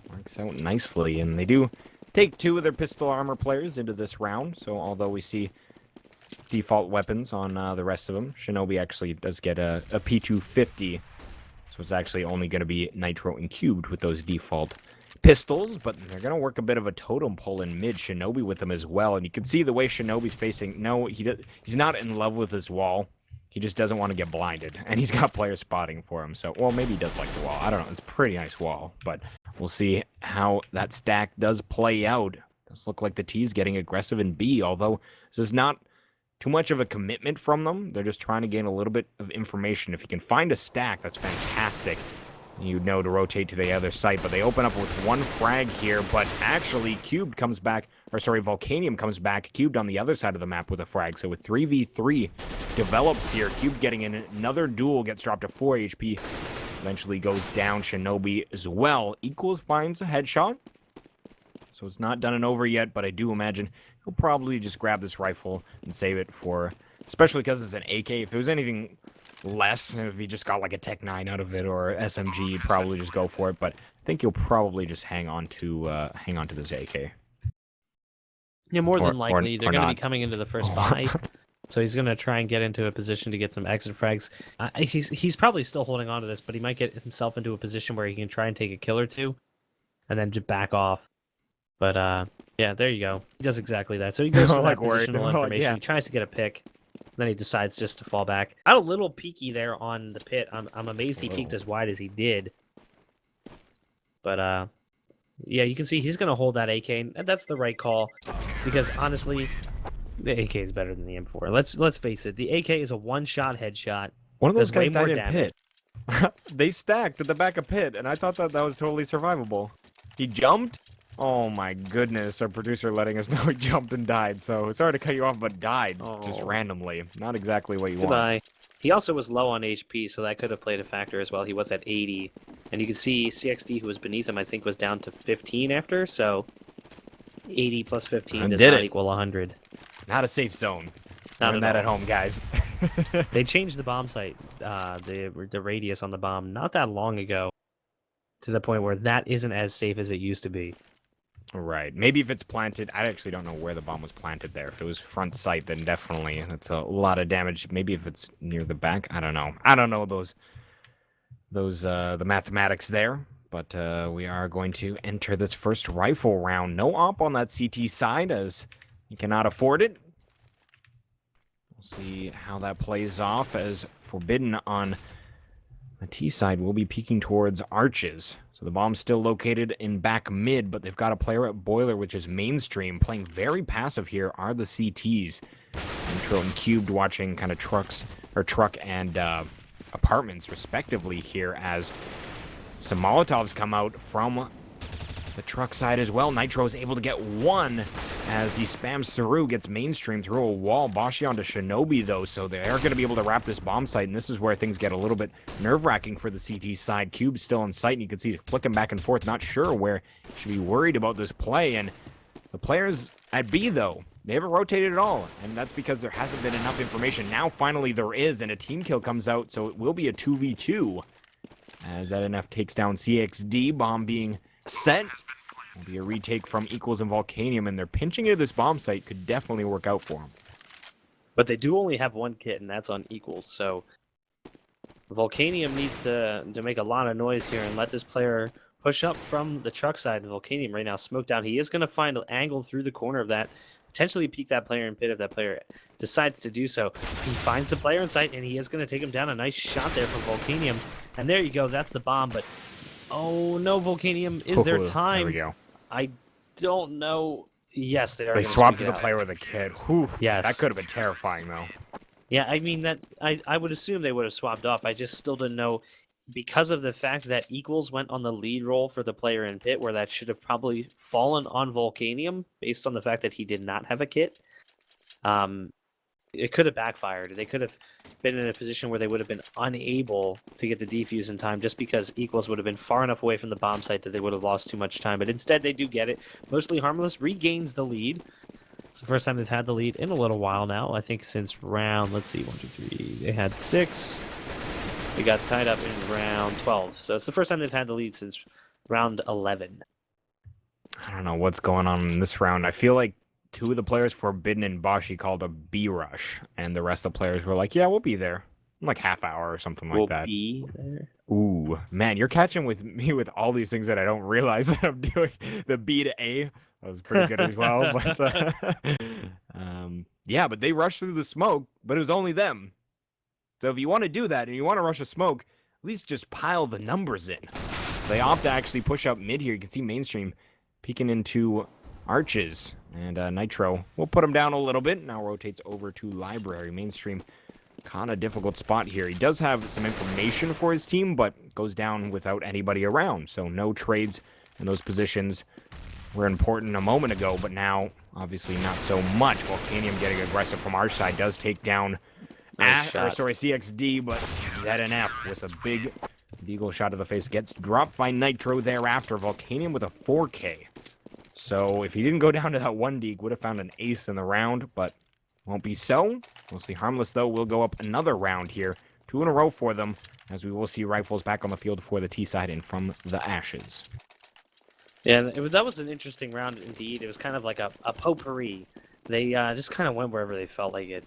Works out nicely, and they do take 2 of their pistol armor players into this round. So although we see default weapons on the rest of them, Shinobi actually does get a P250, so it's actually only going to be Nitro and Cubed with those default pistols, but they're going to work a bit of a totem pole in mid. Shinobi with them as well, and you can see the way Shinobi's facing. No, he's not in love with his wall. He just doesn't want to get blinded, and he's got player spotting for him. So, well, maybe he does like the wall. I don't know. It's a pretty nice wall, but we'll see how that stack does play out. It does look like the T's getting aggressive in B, although this is not too much of a commitment from them. They're just trying to gain a little bit of information. If you can find a stack, that's fantastic. You know to rotate to the other site, but they open up with 1 frag here, but actually Cubed comes back, or sorry, Volcanium comes back, Cubed on the other side of the map with a frag, so with 3v3 develops here, Cubed getting in another duel, gets dropped to 4 HP, eventually goes down. Shinobi as well, Equals finds a headshot, so it's not done and over yet, but I do imagine he'll probably just grab this rifle and save it for, especially because it's an AK. If there was anything less, if he just got like a Tech 9 out of it or SMG, he'd probably just go for it. But I think he'll probably just hang on to this AK. Yeah, more than likely they're going to be coming into the first buy, so he's going to try and get into a position to get some exit frags. He's probably still holding on to this, but he might get himself into a position where he can try and take a kill or 2, and then just back off. But yeah, there you go. He does exactly that. So he goes for that positional information. He tries to get a pick. Then he decides just to fall back. Got a little peeky there on the pit. I'm amazed he peeked as wide as he did. But yeah, you can see he's going to hold that AK, and that's the right call. Because honestly, the AK is better than the M4. Let's face it. The AK is a 1-shot headshot. One of those guys died in pit. They stacked at the back of pit, and I thought that was totally survivable. He jumped. Oh my goodness, our producer letting us know he jumped and died, so sorry to cut you off, but died just randomly. Not exactly what you want. He also was low on HP, so that could have played a factor as well. He was at 80, and you can see CXD, who was beneath him, I think was down to 15 after, so 80 plus 15 does not equal 100. Not a safe zone. Learn that at home, guys. They changed the bomb site, the radius on the bomb, not that long ago, to the point where that isn't as safe as it used to be. Right. Maybe if it's planted, I actually don't know where the bomb was planted there. If it was front sight, then definitely that's a lot of damage. Maybe if it's near the back, I don't know. I don't know the mathematics there. But we are going to enter this first rifle round. No op on that CT side as he cannot afford it. We'll see how that plays off as Forbidden on the T side will be peeking towards Arches. So the bomb's still located in back mid, but they've got a player at Boiler, which is mainstream. Playing very passive here are the CTs. Intro and Cubed watching kind of truck and apartments respectively here as some Molotovs come out from the truck side as well. Nitro is able to get one as he spams through, gets mainstream through a wall. Bashi onto Shinobi, though, so they are going to be able to wrap this bomb site, and this is where things get a little bit nerve-wracking for the CT side. Cube's still in sight, and you can see flicking back and forth, not sure where he should be worried about this play. And the players at B, though, they haven't rotated at all, and that's because there hasn't been enough information. Now, finally, there is, and a team kill comes out, so it will be a 2v2. As NF takes down CXD, bomb being set. Will be a retake from Equals and Volcanium, and they're pinching into this bomb site. Could definitely work out for them. But they do only have one kit, and that's on Equals, so Volcanium needs to make a lot of noise here and let this player push up from the truck side. And Volcanium right now smoked down. He is going to find an angle through the corner of that, potentially peek that player in pit if that player decides to do so. He finds the player in sight, and he is going to take him down. A nice shot there from Volcanium. And there you go. That's the bomb. But, oh, no, Volcanium. Is there time? There we go. I don't know. Yes, they are. They swapped to the player with a kid. Whew. Yes. That could have been terrifying, though. Yeah, I mean, that I would assume they would have swapped off. I just still didn't know, because of the fact that Equals went on the lead role for the player in pit, where that should have probably fallen on Volcanium based on the fact that he did not have a kit. It could have backfired. They could have been in a position where they would have been unable to get the defuse in time just because Equals would have been far enough away from the bomb site that they would have lost too much time. But instead, they do get it. Mostly Harmless regains the lead. It's the first time they've had the lead in a little while now. I think since round, let's see, 1, 2, 3. They had 6. They got tied up in round 12. So it's the first time they've had the lead since round 11. I don't know what's going on in this round. I feel like 2 of the players, Forbidden and Bashi, called a B rush, and the rest of the players were like, yeah, we'll be there. In like half hour or something like that. Be there. Ooh, man, you're catching with me with all these things that I don't realize that I'm doing. The B to A, that was pretty good as well. But yeah, but they rushed through the smoke, but it was only them. So if you want to do that and you want to rush a smoke, at least just pile the numbers in. They opt to actually push up mid here. You can see mainstream peeking into Arches. And Nitro will put him down a little bit. Now rotates over to Library. Mainstream, kind of difficult spot here. He does have some information for his team, but goes down without anybody around. So no trades in those positions were important a moment ago, but now obviously not so much. Volcanium getting aggressive from our side does take down CXD, but ZNF with a big deagle shot to the face gets dropped by Nitro thereafter. Volcanium with a 4K. So if he didn't go down to that 1 deagle, would have found an ace in the round, but won't be so. Mostly Harmless, though, will go up another round here. 2 in a row for them, as we will see Rifles back on the field for the T side and from the Ashes. Yeah, that was an interesting round indeed. It was kind of like a potpourri. They just kind of went wherever they felt like it.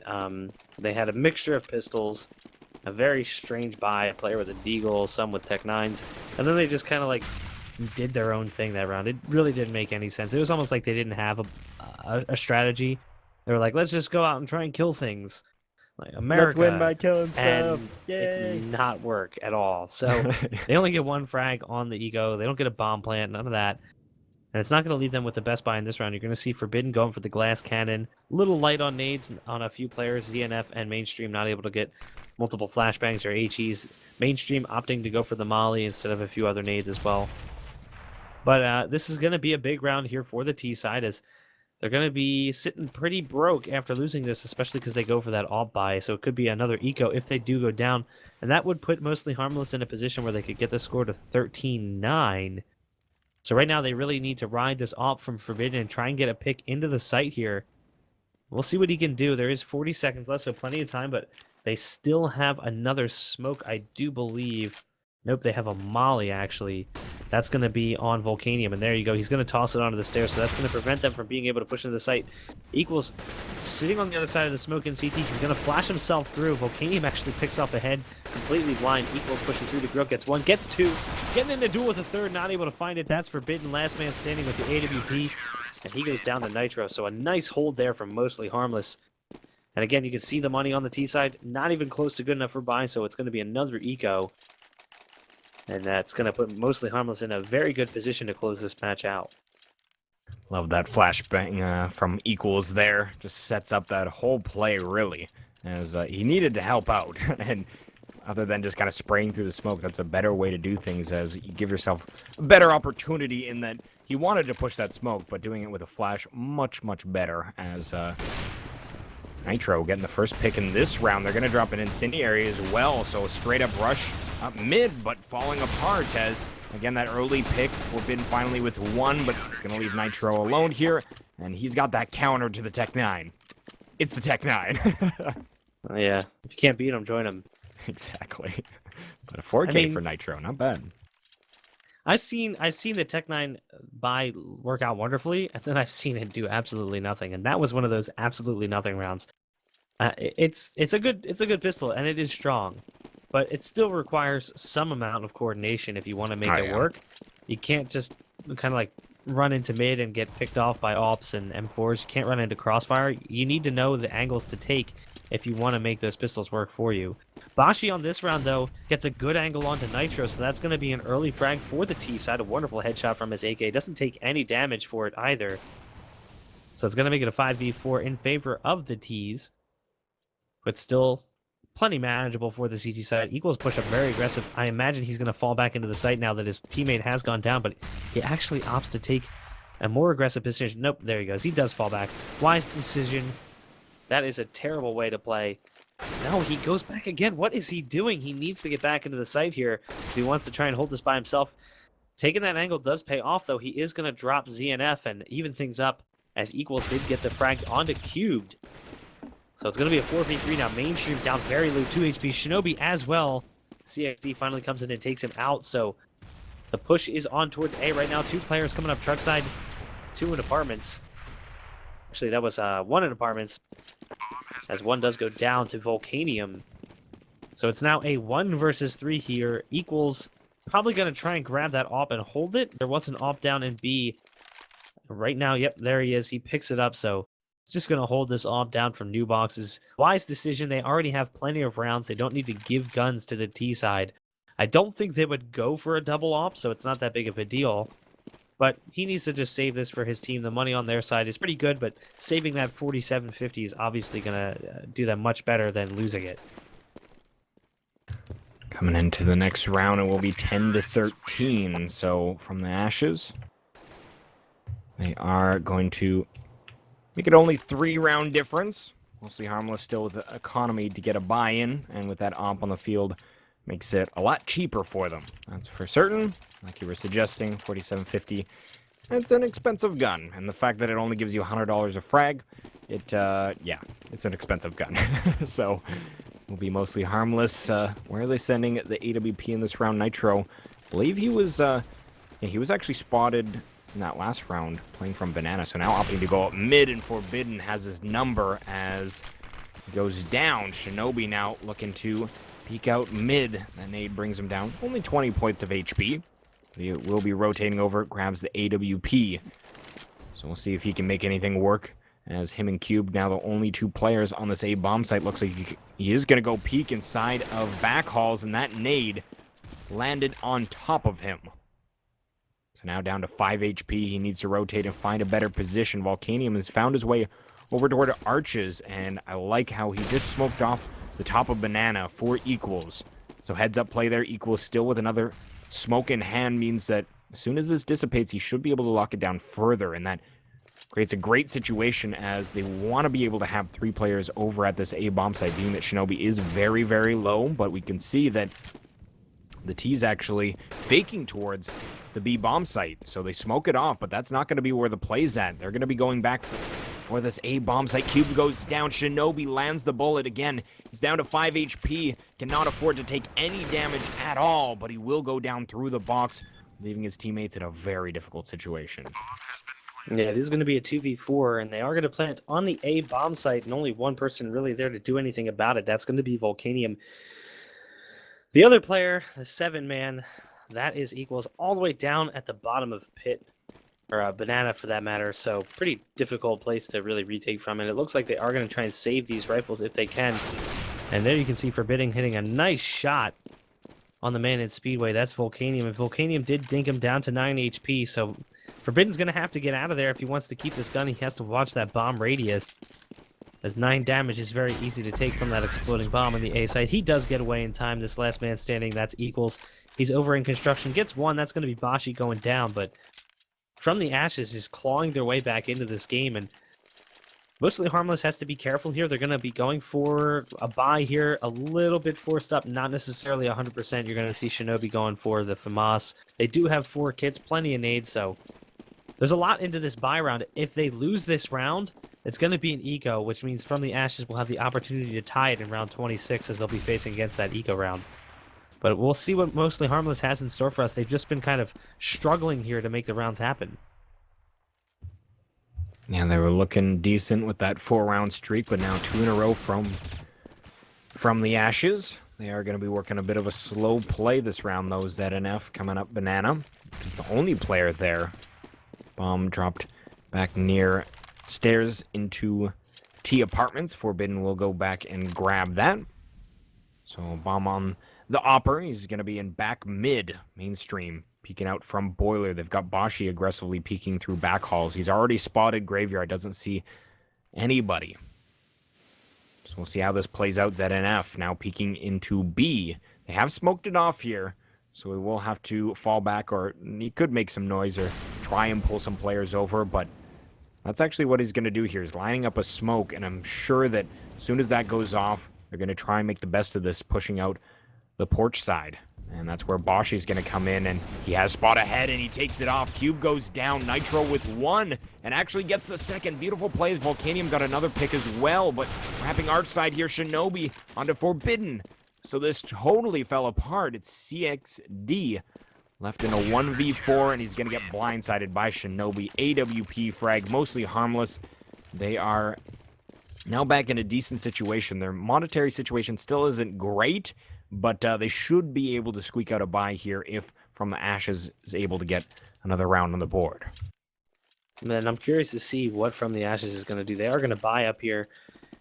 They had a mixture of pistols, a very strange buy, a player with a deagle, some with Tech 9s, and then they just kind of like did their own thing that round. It really didn't make any sense. It was almost like they didn't have a strategy. They were like, let's just go out and try and kill things. Like America. Let's win by killing stuff. And Yay. it did not work at all. So they only get 1 frag on the ego. They don't get a bomb plant, none of that. And it's not going to leave them with the best buy in this round. You're going to see Forbidden going for the glass cannon. A little light on nades on a few players. ZNF and Mainstream not able to get multiple flashbangs or HEs. Mainstream opting to go for the molly instead of a few other nades as well. But this is going to be a big round here for the T side, as they're going to be sitting pretty broke after losing this, especially because they go for that alt buy. So it could be another eco if they do go down. And that would put Mostly Harmless in a position where they could get the score to 13-9. So right now they really need to ride this alt from Forbidden and try and get a pick into the site here. We'll see what he can do. There is 40 seconds left, so plenty of time, but they still have another smoke, I do believe. Nope, they have a molly, actually. That's going to be on Volcanium, and there you go. He's going to toss it onto the stairs, so that's going to prevent them from being able to push into the site. Equals sitting on the other side of the smoke in CT. He's going to flash himself through. Volcanium actually picks off ahead, completely blind. Equals pushing through the grill, gets one, gets two. Getting in the duel with a third, not able to find it. That's Forbidden. Last man standing with the AWP, and he goes down to Nitro. So a nice hold there from Mostly Harmless. And again, you can see the money on the T side, not even close to good enough for buy, so it's going to be another eco. And that's going to put Mostly Harmless in a very good position to close this match out. Love that flashbang from Equals there. Just sets up that whole play, really, as he needed to help out. And other than just kind of spraying through the smoke, that's a better way to do things, as you give yourself a better opportunity in that he wanted to push that smoke, but doing it with a flash, much, much better, as Nitro getting the first pick in this round. They're going to drop an incendiary as well, so a straight-up rush up mid, but falling apart as, again, that early pick, Forbidden finally with one, but he's going to leave Nitro alone here, and he's got that counter to the Tech 9. It's the Tech 9. Yeah, if you can't beat him, join him. Exactly. But a 4K for Nitro, not bad. I've seen the Tech 9 buy work out wonderfully, and then I've seen it do absolutely nothing, and that was one of those absolutely nothing rounds. It's a good pistol, and it is strong, but it still requires some amount of coordination if you want to make it work. You can't just kind of like run into mid and get picked off by AWPs and M4s. You can't run into crossfire. You need to know the angles to take if you want to make those pistols work for you. Bashi on this round, though, gets a good angle onto Nitro, so that's going to be an early frag for the T side. A wonderful headshot from his AK. Doesn't take any damage for it either. So it's going to make it a 5v4 in favor of the Ts, but still plenty manageable for the CT side. Equals push up very aggressive. I imagine he's going to fall back into the site now that his teammate has gone down, but he actually opts to take a more aggressive position. Nope, there he goes. He does fall back. Wise decision. That is a terrible way to play. No, he goes back again. What is he doing? He needs to get back into the site here if he wants to try and hold this by himself. Taking that angle does pay off, though. He is going to drop ZNF and even things up, as Equals did get the frag onto Cubed. So it's going to be a 4v3 now. Mainstream down very low, 2 HP. Shinobi as well. CXD finally comes in and takes him out, so the push is on towards A right now. 2 players coming up truck side, 2 in apartments. Actually, that was 1 in apartments, as 1 does go down to Volcanium. So it's now a 1 versus 3 here. Equals probably going to try and grab that AWP and hold it. There was an AWP down in B. Right now, yep, there he is. He picks it up, so it's just going to hold this AWP down from new boxes. Wise decision. They already have plenty of rounds. They don't need to give guns to the T side. I don't think they would go for a double AWP, so it's not that big of a deal. But he needs to just save this for his team. The money on their side is pretty good, but saving that 47.50 is obviously going to do them much better than losing it. Coming into the next round, it will be 10-13. So from the Ashes, they are going to make it only 3-round difference. Mostly Harmless still with the economy to get a buy-in, and with that AWP on the field, makes it a lot cheaper for them. That's for certain. Like you were suggesting, 47.50. It's an expensive gun, and the fact that it only gives you $100 a frag, yeah, it's an expensive gun. So, will be Mostly Harmless. Where are they sending the AWP in this round? Nitro, I believe he was actually spotted in that last round playing from Banana, so now opting to go up mid, and Forbidden has his number as he goes down. Shinobi now looking to peek out mid. That nade brings him down. Only 20 points of HP. He will be rotating over, grabs the AWP. So we'll see if he can make anything work, as him and Cube, now the only 2 players on this A bomb site. Looks like he is going to go peek inside of Backhalls, and that nade landed on top of him. So now down to 5 HP. He needs to rotate and find a better position. Volcanium has found his way over toward Arches, and I like how he just smoked off the top of Banana for Equals. So heads up play there. Equals still with another smoke in hand, means that as soon as this dissipates, he should be able to lock it down further, and that creates a great situation as they want to be able to have 3 players over at this A bomb site, being that Shinobi is very, very low, but we can see that the T's actually faking towards the B bomb site. So they smoke it off, but that's not going to be where the play's at. They're going to be going back for this A bomb site. Cube goes down. Shinobi lands the bullet again. He's down to 5 HP. Cannot afford to take any damage at all, but he will go down through the box, leaving his teammates in a very difficult situation. Yeah, this is going to be a 2v4, and they are going to plant on the A bomb site, and only one person really there to do anything about it. That's going to be Volcanium. The other player, the 7-man, that is equals all the way down at the bottom of pit, or banana for that matter, so pretty difficult place to really retake from, and it looks like they are going to try and save these rifles if they can. And there you can see Forbidden hitting a nice shot on the man in Speedway. That's Volcanium, and Volcanium did dink him down to 9 HP, so Forbidden's going to have to get out of there if he wants to keep this gun. He has to watch that bomb radius, as 9 damage is very easy to take from that exploding bomb on the A side. He does get away in time. This last man standing, that's equals. He's over in construction, gets 1. That's going to be Bashi going down, but from the ashes is clawing their way back into this game, and Mostly Harmless has to be careful here. They're going to be going for a buy here, a little bit forced up, not necessarily 100%. You're going to see Shinobi going for the FAMAS. They do have 4 kits, plenty of nades, so there's a lot into this buy round. If they lose this round, it's going to be an eco, which means From the Ashes will have the opportunity to tie it in round 26 as they'll be facing against that eco round. But we'll see what Mostly Harmless has in store for us. They've just been kind of struggling here to make the rounds happen. Yeah, they were looking decent with that 4-round streak, but now 2 in a row from the Ashes. They are going to be working a bit of a slow play this round, though. ZNF coming up Banana. He's the only player there. Bomb dropped back near stairs into T apartments. Forbidden will go back and grab that. So bomb on the Opper. He's going to be in back mid, mainstream. Peeking out from Boiler. They've got Bashi aggressively peeking through back halls. He's already spotted Graveyard. Doesn't see anybody. So we'll see how this plays out. ZNF now peeking into B. They have smoked it off here. So we will have to fall back, or he could make some noise or try and pull some players over. But that's actually what he's going to do here. He's lining up a smoke. And I'm sure that as soon as that goes off, they're going to try and make the best of this, pushing out the porch side. And that's where Bashi's going to come in, and he has spot ahead, and he takes it off. Cube goes down. Nitro with 1, and actually gets the second. Beautiful plays. Volcanium got another pick as well, but wrapping arch side here, Shinobi onto Forbidden. So this totally fell apart. It's CXD left in a 1v4, and he's going to get blindsided by Shinobi. AWP frag, Mostly Harmless. They are now back in a decent situation. Their monetary situation still isn't great, but they should be able to squeak out a buy here if From the Ashes is able to get another round on the board. Man, I'm curious to see what From the Ashes is going to do. They are going to buy up here.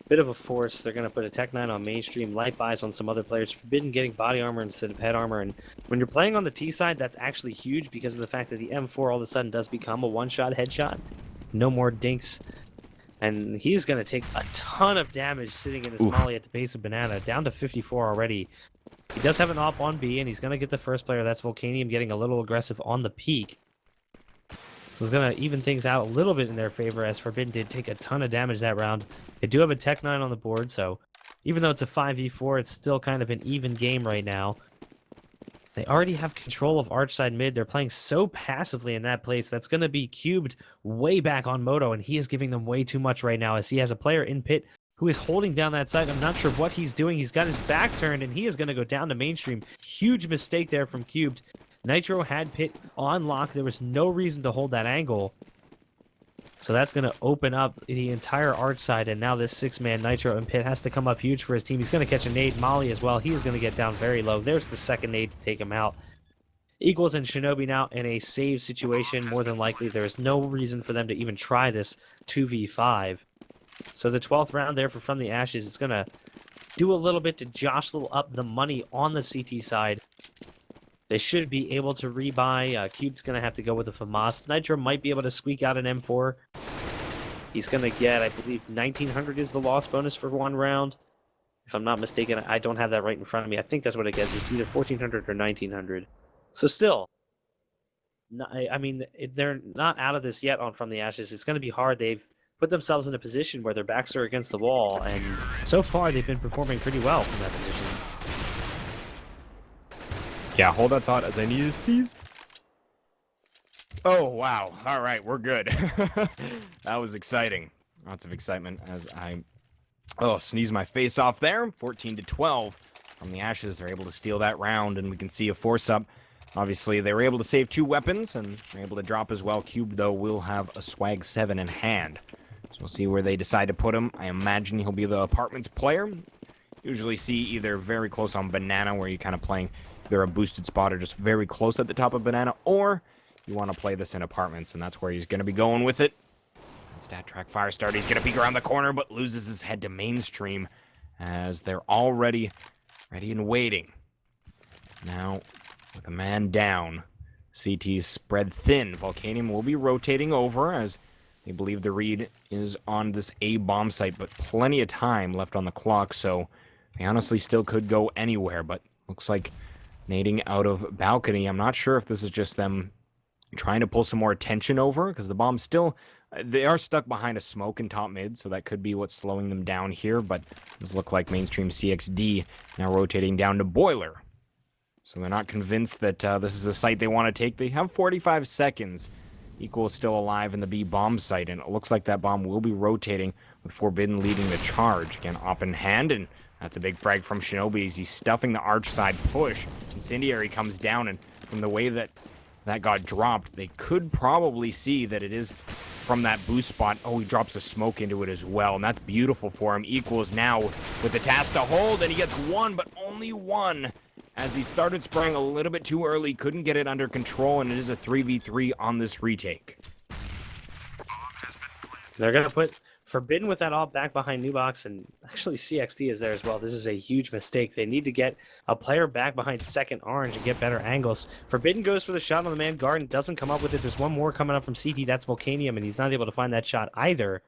Bit of a force. They're going to put a Tech 9 on mainstream, light buys on some other players. Forbidden getting body armor instead of head armor. And when you're playing on the T side, that's actually huge because of the fact that the M4 all of a sudden does become a one-shot headshot. No more dinks. And he's going to take a ton of damage sitting in his molly at the base of Banana. Down to 54 already. He does have an op on B, and he's going to get the first player. That's Volcanium getting a little aggressive on the peak. So it's going to even things out a little bit in their favor, as Forbidden did take a ton of damage that round. They do have a Tech 9 on the board, so even though it's a 5v4, it's still kind of an even game right now. They already have control of arch side mid. They're playing so passively in that place. That's going to be cubed way back on Moto, and he is giving them way too much right now, as he has a player in pit who is holding down that side. I'm not sure what he's doing. He's got his back turned, and he is going to go down to mainstream. Huge mistake there from Cubed. Nitro had pit on lock. There was no reason to hold that angle. So that's going to open up the entire arch side, and now this 6-man Nitro in pit has to come up huge for his team. He's going to catch a nade. Molly as well. He is going to get down very low. There's the second nade to take him out. Equals and Shinobi now in a save situation. More than likely, there is no reason for them to even try this 2v5. So the 12th round there for From the Ashes, it's going to do a little bit to jostle up the money on the CT side. They should be able to rebuy. Cube's going to have to go with the FAMAS. Nitro might be able to squeak out an M4. He's going to get, I believe, 1900 is the loss bonus for 1 round. If I'm not mistaken, I don't have that right in front of me. I think that's what it gets. It's either 1400 or 1900. So still, I mean, they're not out of this yet on From the Ashes. It's going to be hard. They've put themselves in a position where their backs are against the wall, and so far they've been performing pretty well from that position. Yeah, hold that thought as I need to sneeze. Oh, wow. All right, we're good. That was exciting. Lots of excitement as I sneeze my face off there. 14-12 from the Ashes. They're able to steal that round, and we can see a force-up. Obviously, they were able to save 2 weapons, and they're able to drop as well. Cube, though, will have a Swag 7 in hand. So we'll see where they decide to put him. I imagine he'll be the Apartments player. Usually see either very close on Banana, where you're kind of playing either a boosted spot or just very close at the top of Banana, or you want to play this in Apartments, and that's where he's going to be going with it. Stat Track Firestarter, he's going to peek around the corner, but loses his head to Mainstream as they're already ready and waiting. Now, with a man down, CT's spread thin. Volcanium will be rotating over as they believe the read is on this A bomb site, but plenty of time left on the clock, so they honestly still could go anywhere, but looks like nading out of balcony. I'm not sure if this is just them trying to pull some more attention over, because the bomb's still... They are stuck behind a smoke in top mid, so that could be what's slowing them down here, but it does look like Mainstream CXD now rotating down to Boiler. So they're not convinced that this is a site they want to take. They have 45 seconds. Equal is still alive in the B bomb site, and it looks like that bomb will be rotating with Forbidden leading the charge. Again, op in hand, and that's a big frag from Shinobi as he's stuffing the arch side push. Incendiary comes down, and from the way that got dropped, they could probably see that it is from that boost spot. Oh, he drops a smoke into it as well, and that's beautiful for him. Equals now with the task to hold, and he gets one, but only one, as he started spraying a little bit too early, couldn't get it under control, and it is a 3v3 on this retake. They're going to put Forbidden with that all back behind Nubox, and actually CXD is there as well. This is a huge mistake. They need to get a player back behind second orange and get better angles. Forbidden goes for the shot on the man. Garden doesn't come up with it. There's one more coming up from CT. That's Volcanium, and he's not able to find that shot either.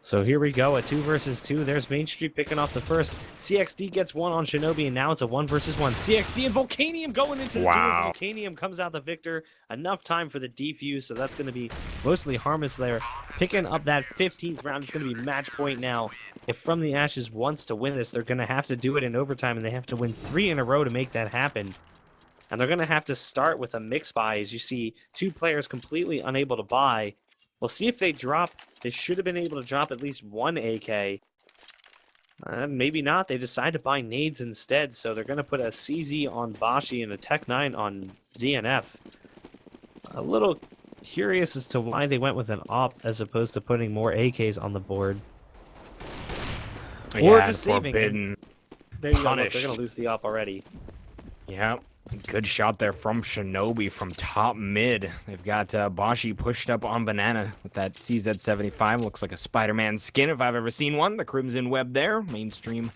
So here we go, a 2 versus 2. There's Main Street picking off the first. CXD gets one on Shinobi, and now it's a 1 versus 1. CXD and Volcanium going into the duel. Volcanium comes out the victor. Enough time for the defuse, so that's going to be mostly harmless there. Picking up that 15th round. It's going to be match point now. If From the Ashes wants to win this, they're going to have to do it in overtime, and they have to win 3 in a row to make that happen. And they're going to have to start with a mix buy, as you see 2 players completely unable to buy. We'll see if they drop. They should have been able to drop at least 1 AK. Maybe not. They decide to buy nades instead, so they're going to put a CZ on Bashi and a Tech 9 on ZNF. A little curious as to why they went with an op as opposed to putting more AKs on the board. Or just saving. There you go. They're going to lose the op already. Yeah. Good shot there from Shinobi from top mid. They've got Bashi pushed up on Banana with that CZ75. Looks like a Spider-Man skin if I've ever seen one. The Crimson Web there. Mainstream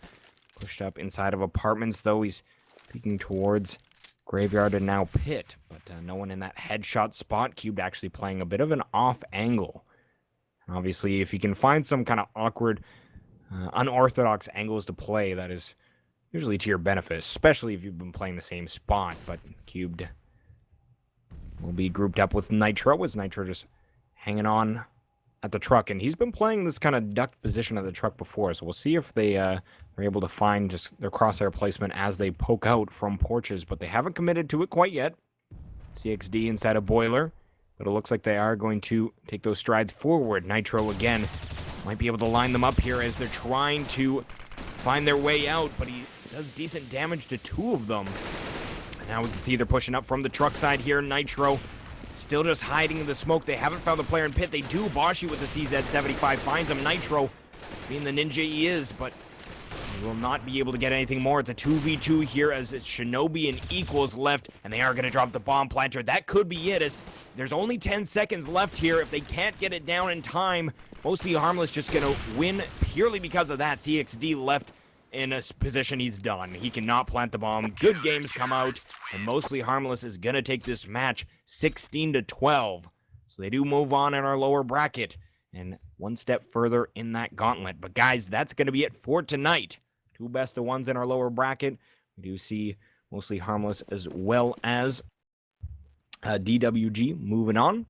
pushed up inside of Apartments, though. He's peeking towards Graveyard and now Pit. But no one in that headshot spot. Cubed actually playing a bit of an off angle. And obviously, if you can find some kind of awkward, unorthodox angles to play, that is usually to your benefit, especially if you've been playing the same spot. But Cubed will be grouped up with Nitro, as Nitro just hanging on at the truck. And he's been playing this kind of ducked position at the truck before, so we'll see if they are able to find just their crosshair placement as they poke out from porches, but they haven't committed to it quite yet. CXD inside a Boiler, but it looks like they are going to take those strides forward. Nitro again might be able to line them up here as they're trying to find their way out, but he does decent damage to 2 of them. Now we can see they're pushing up from the truck side here. Nitro still just hiding in the smoke. They haven't found the player in Pit. They do. Bashi with the CZ75 finds him. Nitro being the ninja he is, but he will not be able to get anything more. It's a 2v2 here as it's Shinobi and Equals left, and they are going to drop the bomb planter. That could be it, as there's only 10 seconds left here. If they can't get it down in time, Mostly Harmless just going to win purely because of that. CXD left in a position he's done. He cannot plant the bomb. Good games come out, and Mostly Harmless is going to take this match 16-12. So they do move on in our lower bracket and one step further in that gauntlet. But guys, that's going to be it for tonight. 2 best of 1s in our lower bracket. We do see Mostly Harmless as well as DWG moving on.